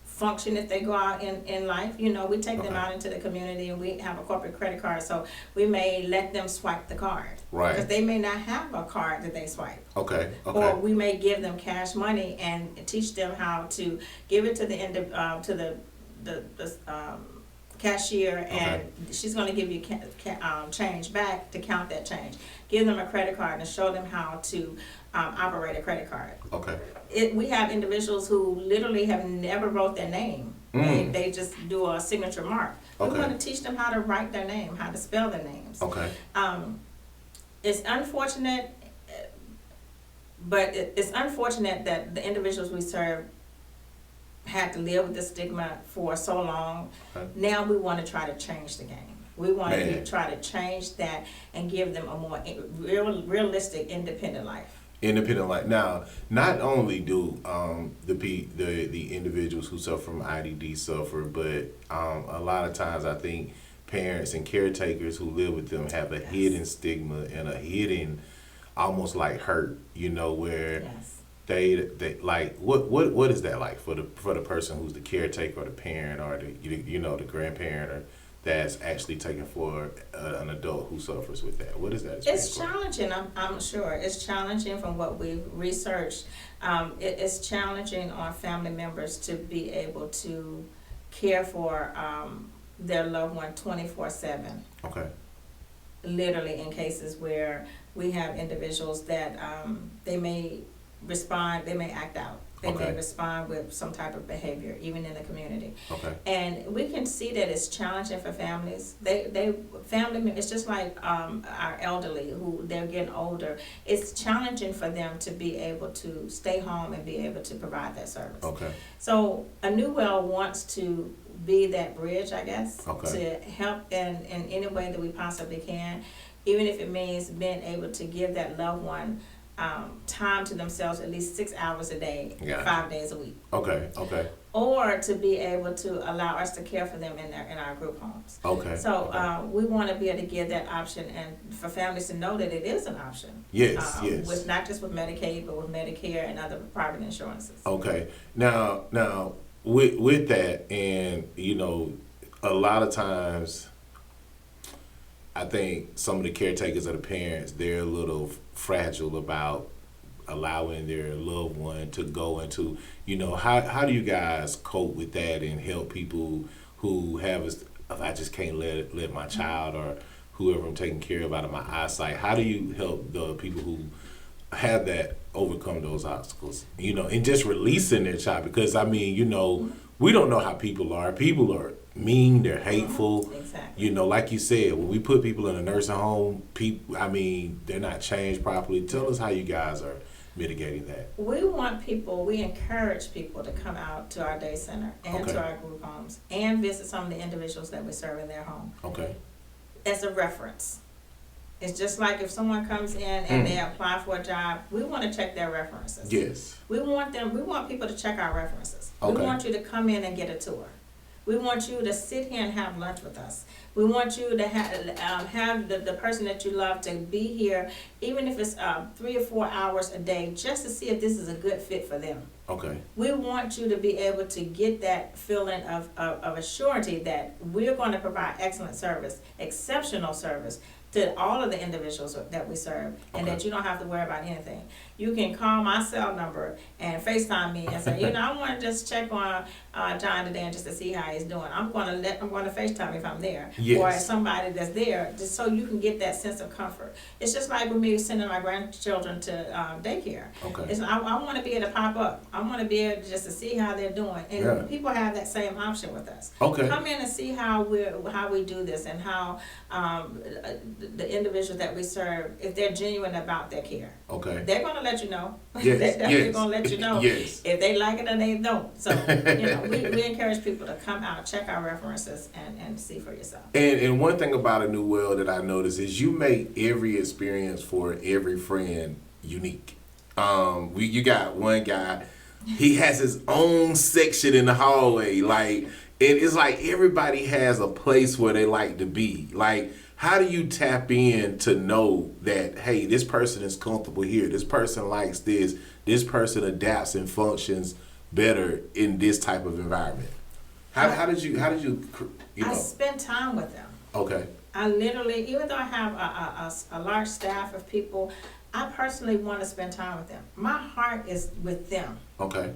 function if they go out in life. You know, we take them Okay. out into the community and we have a corporate credit card, so we may let them swipe the card. Right. Because they may not have a card that they swipe. Okay. Or Okay. we may give them cash money and teach them how to give it to the end of, to the cashier, and she's going to give you change back to count that change. Give them a credit card and show them how to operate a credit card. Okay. We have individuals who literally have never wrote their name. They just do a signature mark. Okay. We want to teach them how to write their name, how to spell their names. Okay. It's unfortunate, but it's unfortunate that the individuals we serve had to live with the stigma for so long. Okay. Now we want to try to change the game. We want Man. to try to change that and give them a more realistic, independent life. Independent life. Now, not only do the individuals who suffer from IDD suffer, but a lot of times I think parents and caretakers who live with them have a hidden stigma and a hidden, almost like hurt. You know, where they like what is that like for the person who's the caretaker or the parent or the grandparent or that's actually taken for an adult who suffers with that? What is that experience? It's challenging, I'm sure. It's challenging from what we've researched. It's challenging on family members to be able to care for their loved one 24/7. Okay. Literally, in cases where we have individuals that they may respond, they may act out. They may respond with some type of behavior, even in the community. Okay. And we can see that it's challenging for families. It's just like our elderly who they're getting older. It's challenging for them to be able to stay home and be able to provide that service. Okay. So a New Well wants to be that bridge, I guess, Okay. to help in any way that we possibly can, even if it means being able to give that loved one time to themselves at least 6 hours a day, 5 days a week. Okay. Okay. Or to be able to allow us to care for them in our group homes. Okay. So we want to be able to give that option and for families to know that it is an option. Yes. Yes. With not just with Medicaid, but with Medicare and other private insurances. Okay. Now with that, and a lot of times I think some of the caretakers or the parents, they're a little fragile about allowing their loved one to go into, how do you guys cope with that and help people who if I just can't let my child or whoever I'm taking care of out of my eyesight, how do you help the people who have that overcome those obstacles, and just releasing their child? Because we don't know how people are. People are mean, they're hateful. Exactly. Like you said, when we put people in a nursing home, they're not changed properly. Tell us how you guys are mitigating that. We encourage people to come out to our day center and to our group homes and visit some of the individuals that we serve in their home. Okay. As a reference. It's just like if someone comes in and they apply for a job, we want to check their references. Yes. We want people to check our references. Okay. We want you to come in and get a tour. We want you to sit here and have lunch with us. We want you to have the person that you love to be here, even if it's 3 or 4 hours a day, just to see if this is a good fit for them. Okay. We want you to be able to get that feeling of a surety that we're going to provide excellent service, exceptional service to all of the individuals that we serve, and that you don't have to worry about anything. You can call my cell number and FaceTime me and say, I want to just check on John today just to see how he's doing. I'm going to FaceTime if I'm there, Yes. or somebody that's there, just so you can get that sense of comfort. It's just like with me sending my grandchildren to daycare. Okay. I want to be able to pop up. I want to be able just to see how they're doing, and people have that same option with us. Okay. Come in and see how we do this, and how the individuals that we serve, if they're genuine about their care. Okay. They're going to let you know. Yes. They're definitely Yes. going to let you know Yes. if they like it or they don't. So, we encourage people to come out, check our references, and see for yourself. And one thing about a New World that I noticed is you make every experience for every friend unique. You got one guy, he has his own section in the hallway. Like, it's like everybody has a place where they like to be. Like, how do you tap in to know that, hey, this person is comfortable here, this person likes this person adapts and functions better in this type of environment? How did you I spend time with them. Okay. I literally, even though I have a large staff of people, I personally want to spend time with them. My heart is with them. Okay.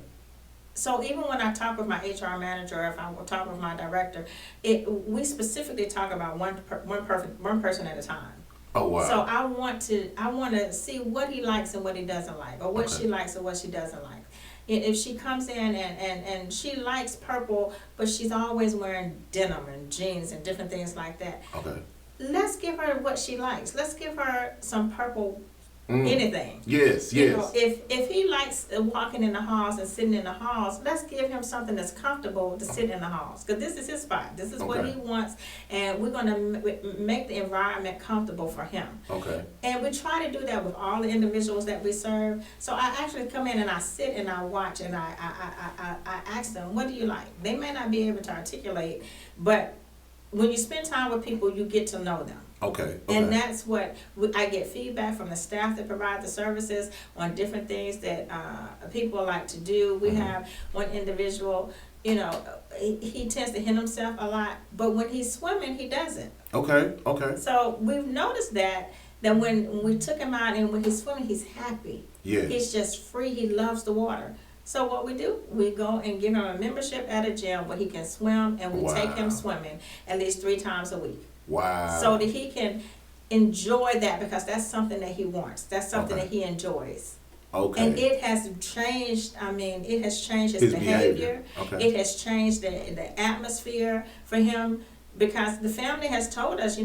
So even when I talk with my HR manager, or if I will talk with my director, we specifically talk about one person at a time. Oh wow. So I want to see what he likes and what he doesn't like, or what she likes and what she doesn't like. If she comes in and she likes purple, but she's always wearing denim and jeans and different things like that. Okay. Let's give her what she likes. Let's give her some purple anything. Yes, You yes. know, if he likes walking in the halls and sitting in the halls, let's give him something that's comfortable to sit in the halls, because this is his spot. This is what he wants, and we're going to make the environment comfortable for him. Okay. And we try to do that with all the individuals that we serve. So I actually come in and I sit and I watch, and I ask them, what do you like? They may not be able to articulate, but when you spend time with people, you get to know them. Okay. And that's what I get feedback from the staff that provide the services on different things that people like to do. We have one individual, he tends to hit himself a lot, but when he's swimming, he doesn't. Okay. Okay. So we've noticed that when we took him out and when he's swimming, he's happy. Yes. He's just free. He loves the water. So what we do, we go and give him a membership at a gym where he can swim, and we take him swimming at least 3 times a week. Wow. So that he can enjoy that, because that's something that he wants. That's something that he enjoys. Okay. And it has changed, it has changed his behavior. Okay. It has changed the atmosphere for him, because the family has told us, he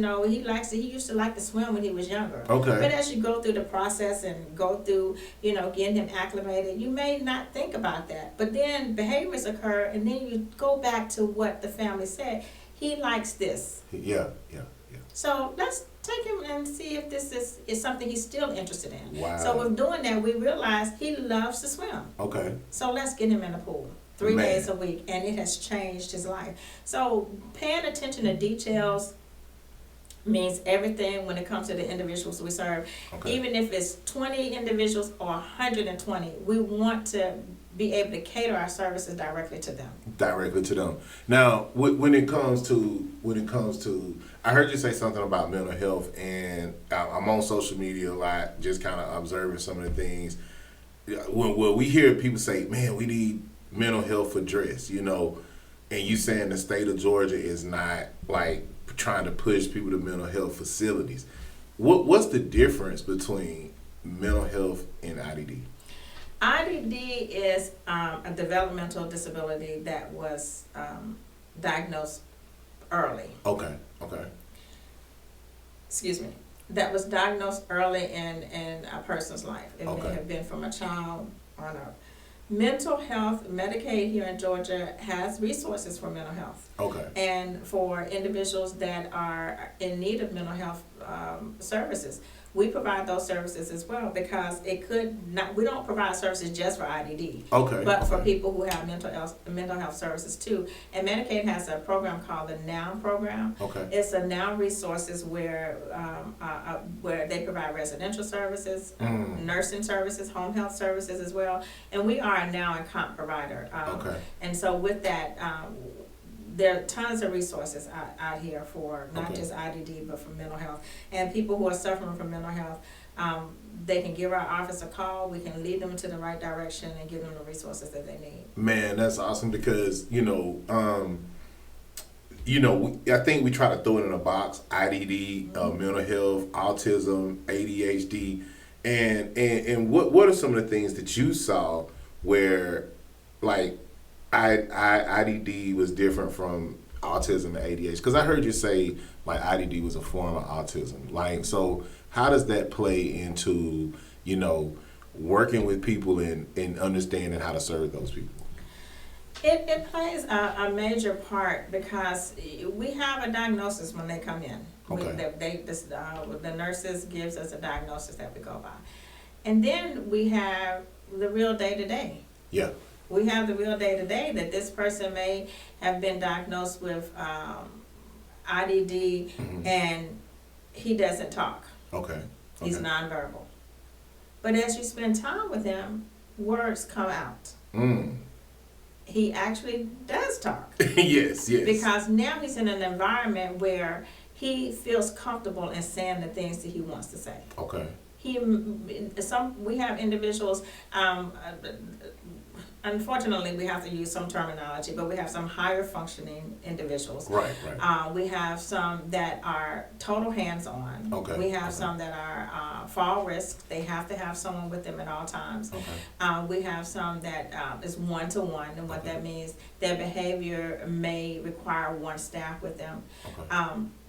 used to like to swim when he was younger. Okay. But as you go through the process and go through, getting him acclimated, you may not think about that. But then behaviors occur, and then you go back to what the family said. He likes this. Yeah. So let's take him and see if this is something he's still interested in. Wow. So with doing that, we realized he loves to swim. Okay. So let's get him in the pool 3 days a week, and it has changed his life. So paying attention to details means everything when it comes to the individuals we serve. Okay. Even if it's 20 individuals or 120, we want to be able to cater our services directly to them. Now, when it comes to, I heard you say something about mental health, and I'm on social media a lot, just kind of observing some of the things. When we hear people say, "Man, we need mental health addressed," and you saying the state of Georgia is not like trying to push people to mental health facilities. What's the difference between mental health and IDD? IDD is a developmental disability that was diagnosed early. Okay. Excuse me. That was diagnosed early in a person's life. It may have been from a child on up. Mental health, Medicaid here in Georgia has resources for mental health. Okay. And for individuals that are in need of mental health services. we provide those services as well, because it could not, we don't provide services just for IDD. Okay. But for okay. people who have mental health services too. And Medicaid has a program called the NOW program. Okay. It's a NOW resources where they provide residential services, nursing services, home health services as well. And we are a NOW and comp provider. Okay. And so with that, there are tons of resources out here for not Okay. just IDD, but for mental health. And people who are suffering from mental health, they can give our office a call. We can lead them to the right direction and give them the resources that they need. Man, that's awesome, because I think we try to throw it in a box: IDD, mental health, autism, ADHD, and what are some of the things that you saw where, like, IDD was different from autism and ADHD? Because I heard you say like IDD was a form of autism. Like, so how does that play into working with people and understanding how to serve those people? It plays a major part, because we have a diagnosis when they come in. Okay. The nurses gives us a diagnosis that we go by. And then we have the real day-to-day. Yeah. We have the real day-to-day that this person may have been diagnosed with IDD, and he doesn't talk. Okay. He's nonverbal. But as you spend time with him, words come out. He actually does talk. Yes. Because now he's in an environment where he feels comfortable in saying the things that he wants to say. Okay. We have individuals, unfortunately, we have to use some terminology, but we have some higher functioning individuals. Right. We have some that are total hands-on. Okay. We have some that are fall risk. They have to have someone with them at all times. Okay. We have some that is one-to-one, and what that means, their behavior may require one staff with them. Okay.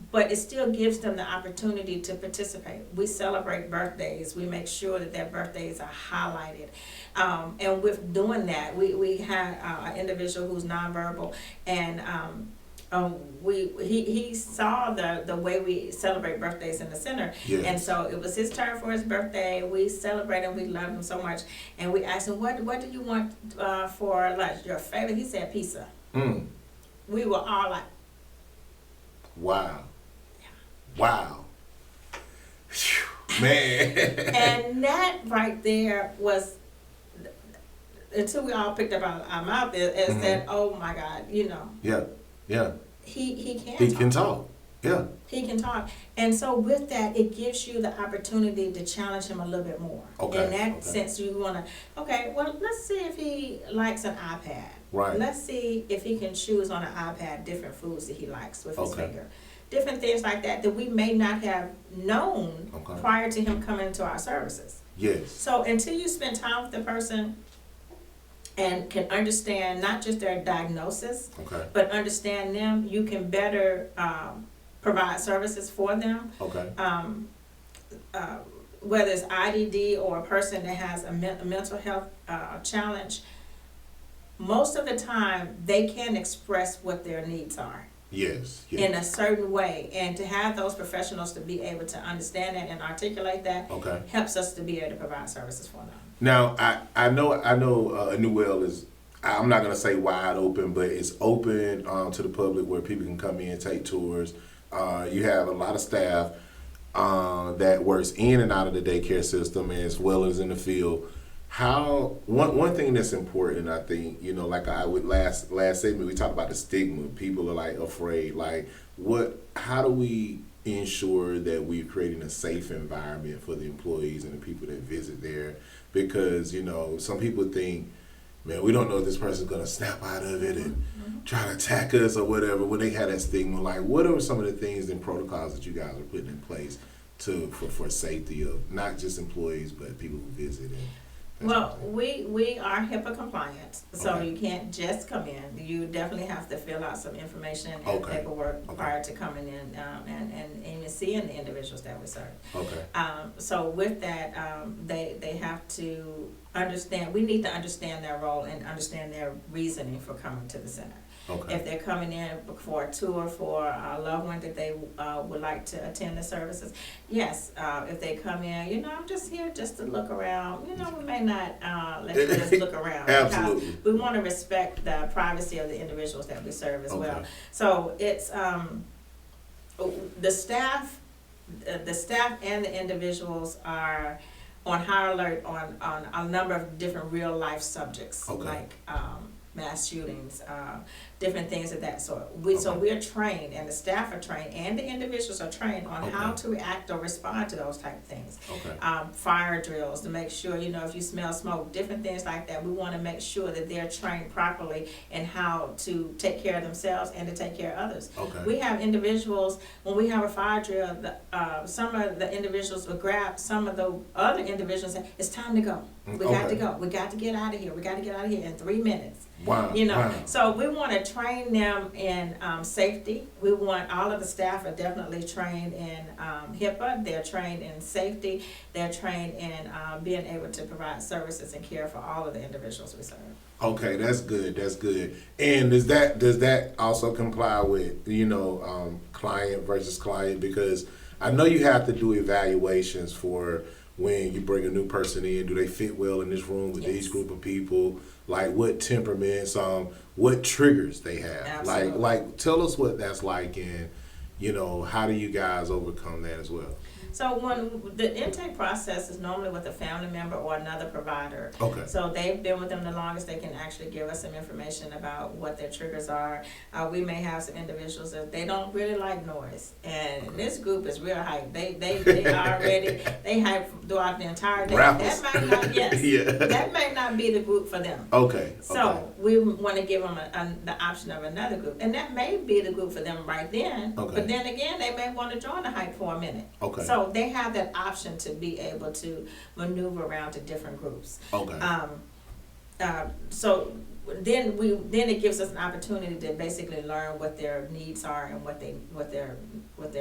But it still gives them the opportunity to participate. We celebrate birthdays. We make sure that their birthdays are highlighted. And with doing that, we had an individual who's nonverbal, and he saw the way we celebrate birthdays in the center. Yes. And so it was his turn for his birthday. We celebrated, we loved him so much. And we asked him, what do you want for lunch? Your favorite? He said pizza. We were all like, wow. Wow. Whew, man. And that right there was, until we all picked up our mouth, is that, oh my God, Yeah. he Can talk. Yeah. He can talk. And so with that, it gives you the opportunity to challenge him a little bit more. Okay. In that sense, you want to, let's see if he likes an iPad. Right. Let's see if he can choose on an iPad different foods that he likes with his finger. Different things like that we may not have known prior to him coming into our services. Yes. So until you spend time with the person and can understand not just their diagnosis, but understand them, you can better provide services for them. Okay. Whether it's IDD or a person that has a mental health challenge, most of the time they can express what their needs are. Yes. In a certain way, and to have those professionals to be able to understand that and articulate that helps us to be able to provide services for them. Now, I know New Well is, I'm not gonna say wide open, but it's open to the public where people can come in and take tours. You have a lot of staff that works in and out of the daycare system as well as in the field. One thing that's important, I think, like I would last segment we talked about the stigma. People are like afraid. Like, how do we ensure that we're creating a safe environment for the employees and the people that visit there? Because some people think, man, we don't know if this person's gonna snap out of it and try to attack us or whatever. When they had that stigma, like, what are some of the things and protocols that you guys are putting in place for safety of not just employees but people who visit? Well, we are HIPAA compliant, so you can't just come in. You definitely have to fill out some information and paperwork prior to coming in and even seeing the individuals that we serve. So with that, they have to understand. We need to understand their role and understand their reasoning for coming to the center. Okay. If they're coming in for a tour for a loved one that they would like to attend the services, yes. If they come in, I'm just here just to look around. We may not let you just look around. Absolutely. Because we want to respect the privacy of the individuals that we serve as well. So it's the staff and the individuals are on high alert on a number of different real life subjects, like mass shootings, different things of that sort. So we're trained, and the staff are trained, and the individuals are trained on how to react or respond to those type of things. Fire drills to make sure, if you smell smoke, different things like that. We want to make sure that they're trained properly in how to take care of themselves and to take care of others. We have individuals, when we have a fire drill, some of the individuals will grab some of the other individuals and say, it's time to go. We got to go. We got to get out of here. We got to get out of here in 3 minutes. Wow. So we want to train them in safety. We want all of the staff are definitely trained in HIPAA. They're trained in safety. They're trained in being able to provide services and care for all of the individuals we serve. Okay, that's good. That's good. And does that also comply with client versus client? Because I know you have to do evaluations for when you bring a new person in. Do they fit well in this room with these group of people? Like what temperaments, what triggers they have. Absolutely. Like tell us what that's like, and how do you guys overcome that as well? So when the intake process is normally with a family member or another provider. So they've been with them the longest. They can actually give us some information about what their triggers are. We may have some individuals that they don't really like noise, and this group is real hype. They already they hype throughout the entire day. Rappers. That might not that may not be the group for them. So we want to give them the option of another group, and that may be the group for them right then. But then again, they may want to join the hype for a minute. So they have that option to be able to maneuver around to different groups. So then it gives us an opportunity to basically learn what their needs are and what their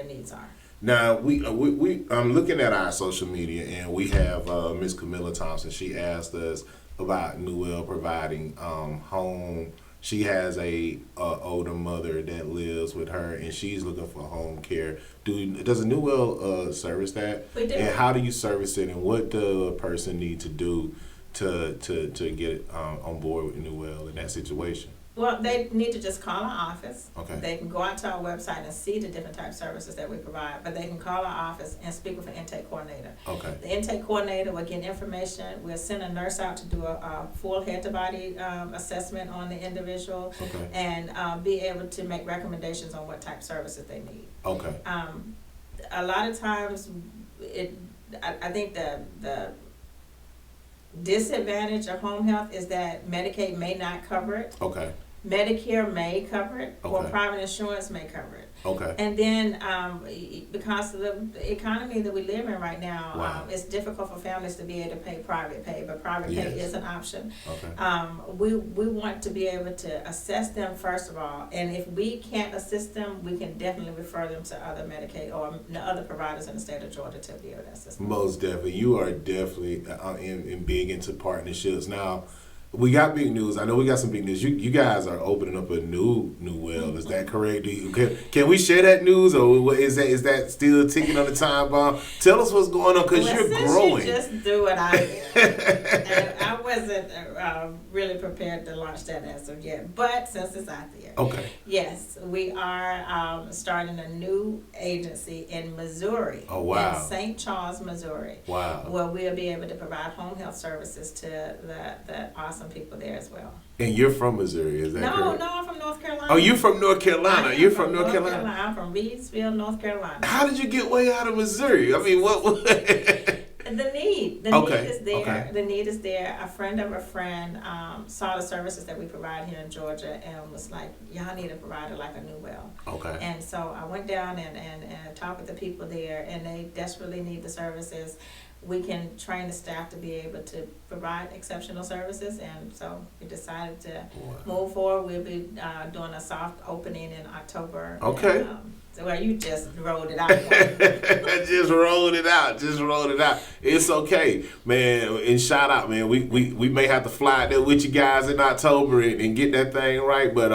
needs are. Now I'm looking at our social media, and we have Miss Camilla Thompson. She asked us about Newell providing home. She has a older mother that lives with her, and she's looking for home care. Does a Newell service that? We do. And how do you service it, and what does a person need to do to get on board with Newell in that situation? Well, they need to just call our office. Okay. They can go out to our website and see the different type of services that we provide, but they can call our office and speak with an intake coordinator. Okay. The intake coordinator will get information. We'll send a nurse out to do a full head-to-body assessment on the individual, and be able to make recommendations on what type of services they need. A lot of times, I think the disadvantage of home health is that Medicaid may not cover it. Medicare may cover it, or private insurance may cover it. And then because of the economy that we live in right now, it's difficult for families to be able to pay private pay, but private pay is an option. We want to be able to assess them first of all, and if we can't assist them, we can definitely refer them to other Medicaid or other providers in the state of Georgia to be able to assist them. Most definitely. You are definitely in big into partnerships. Now, we got big news. I know we got some big news. You guys are opening up a new well. Is that correct? Can we share that news, or is that still ticking on the time bomb? Tell us what's going on, because you're growing. You just do what I did. I wasn't really prepared to launch that as of yet, but since it's out there. Yes, we are starting a new agency in Missouri. In St. Charles, Missouri. Where we'll be able to provide home health services to the awesome people there as well. And you're from Missouri, is that correct? No, I'm from North Carolina. Oh, you're from North Carolina. You're from North Carolina. I'm from Reedsville, North Carolina. How did you get way out of Missouri? I mean, what? The need is there. The need is there. A friend of a friend saw the services that we provide here in Georgia and was like, y'all need a provider like a Newell. And so I went down and talked with the people there, and they desperately need the services. We can train the staff to be able to provide exceptional services, and so we decided to move forward. We'll be doing a soft opening in October. Well, you just rolled it out. Just rolled it out. It's okay, man. And shout out, man. We may have to fly out there with you guys in October and get that thing right, but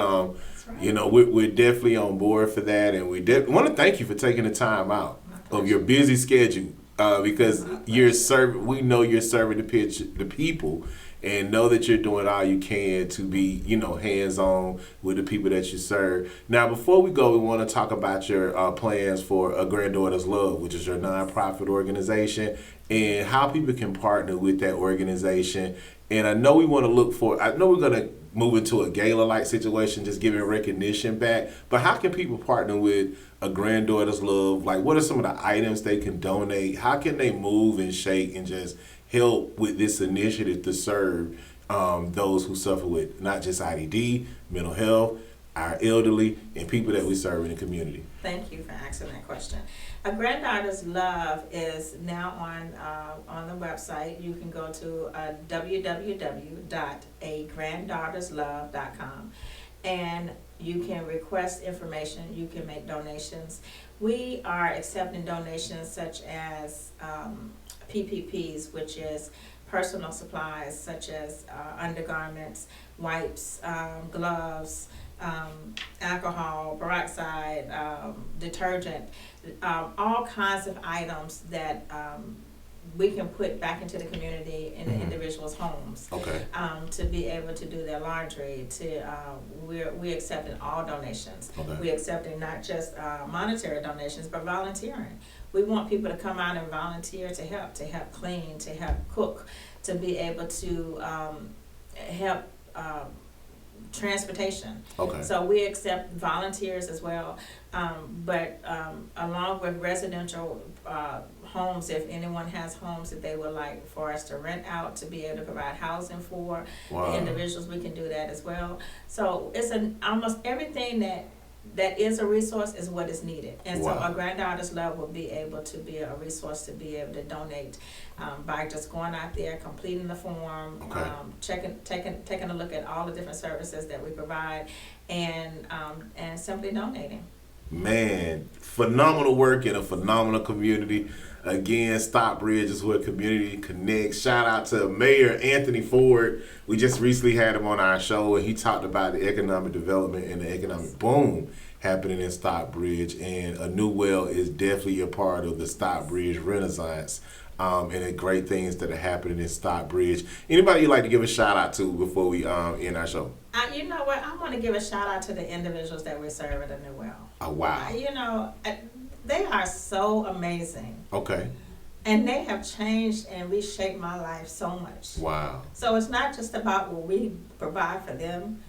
right. You know, we're definitely on board for that, and we want to thank you for taking the time out of your busy schedule because you're serving. We know you're serving the people, and know that you're doing all you can to be, you know, hands-on with the people that you serve. Now, before we go, we want to talk about your plans for A Granddaughter's Love, which is your nonprofit organization, and how people can partner with that organization. And I know we want to I know we're going to move into a gala-like situation, just giving recognition back, but how can people partner with A Granddaughter's Love? Like, what are some of the items they can donate? How can they move and shake and just help with this initiative to serve those who suffer with not just IDD, mental health, our elderly, and people that we serve in the community? Thank you for asking that question. A Granddaughter's Love is now on the website. You can go to www.agranddaughterslove.com, and you can request information. You can make donations. We are accepting donations such as PPPs, which is personal supplies such as undergarments, wipes, gloves, alcohol, peroxide, detergent, all kinds of items that we can put back into the community in the individuals' homes. Okay. To be able to do their laundry. We're accepting all donations. Okay. We're accepting not just monetary donations, but volunteering. We want people to come out and volunteer to help clean, to help cook, to be able to help transportation. Okay. So we accept volunteers as well, but along with residential homes, if anyone has homes that they would like for us to rent out to be able to provide housing for the individuals, we can do that as well. So it's almost everything that is a resource is what is needed. And so A Granddaughter's Love will be able to be a resource to be able to donate by just going out there, completing the form, taking a look at all the different services that we provide, and simply donating. Man, phenomenal work in a phenomenal community. Again, Stockbridge is where community connects. Shout out to Mayor Anthony Ford. We just recently had him on our show, and he talked about the economic development and the economic boom happening in Stockbridge. And A New Well is definitely a part of the Stockbridge Renaissance and the great things that are happening in Stockbridge. Anybody you'd like to give a shout out to before we end our show? You know what? I want to give a shout out to the individuals that we serve at A New Well. Oh, wow. You know, they are so amazing. Okay. And they have changed and reshaped my life so much. Wow. So it's not just about what we provide for them.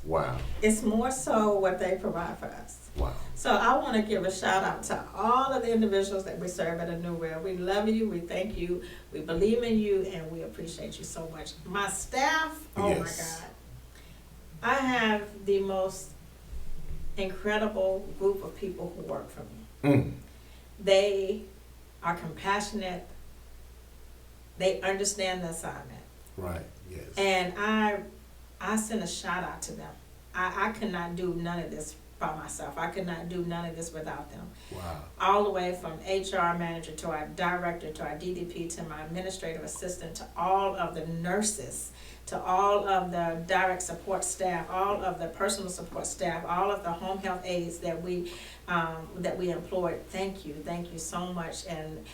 Wow. It's more so what they provide for us. Wow. So I want to give a shout out to all of the individuals that we serve at A New Well. We love you, we thank you, we believe in you, and we appreciate you so much. My staff, oh my God. I have the most incredible group of people who work for me. They are compassionate. They understand the assignment. Right. Yes. And I send a shout out to them. I could not do none of this by myself. I could not do none of this without them. Wow. All the way from HR manager to our director to our DDP to my administrative assistant to all of the nurses, to all of the direct support staff, all of the personal support staff, all of the home health aides that we employed. Thank you so much, and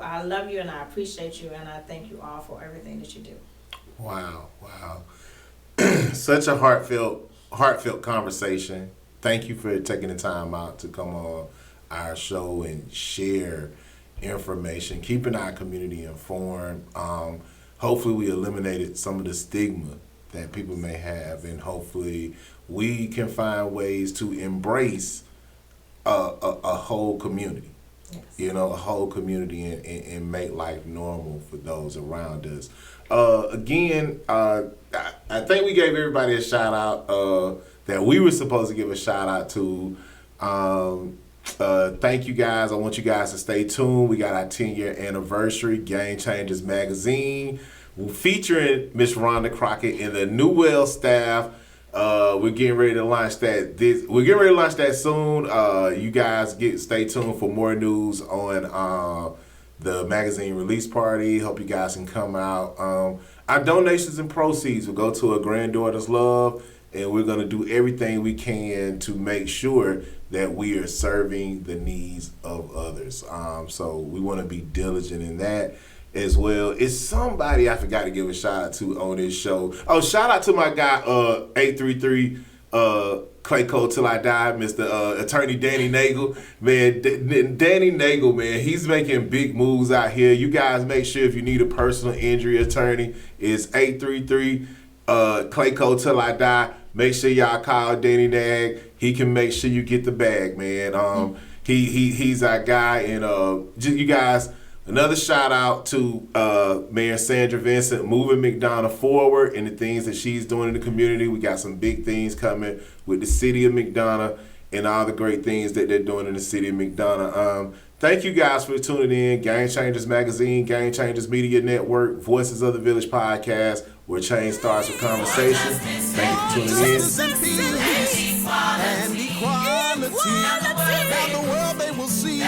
I love you and I appreciate you and I thank you all for everything that you do. Wow. Such a heartfelt conversation. Thank you for taking the time out to come on our show and share information, keeping our community informed. Hopefully we eliminated some of the stigma that people may have, and hopefully we can find ways to embrace a whole community. Yes. You know, a whole community and make life normal for those around us. Again, I think we gave everybody a shout out that we were supposed to give a shout out to. Thank you guys. I want you guys to stay tuned. We got our 10-year anniversary, Game Changers Magazine, featuring Miss Rhonda Crockett and the New Well staff. We're getting ready to launch that. We're getting ready to launch that soon. You guys stay tuned for more news on the magazine release party. Hope you guys can come out. Our donations and proceeds will go to a granddaughter's love, and we're going to do everything we can to make sure that we are serving the needs of others. So we want to be diligent in that as well. It's somebody I forgot to give a shout out to on this show. Oh, shout out to my guy 833 Clay Code Till I Die, Mr. Attorney Danny Nagel. Man, Danny Nagel, man, he's making big moves out here. You guys make sure if you need a personal injury attorney, it's 833 Clay Code Till I Die. Make sure y'all call Danny Nag. He can make sure you get the bag, man. He's our guy, and you guys, another shout out to Mayor Sandra Vincent moving McDonough forward and the things that she's doing in the community. We got some big things coming with the city of McDonough and all the great things that they're doing in the city of McDonough. Thank you guys for tuning in. Game Changers Magazine, Game Changers Media Network, Voices of the Village podcast, where change starts with conversation. Thank you for tuning in. Justice and peace and equality. Now the world they will see.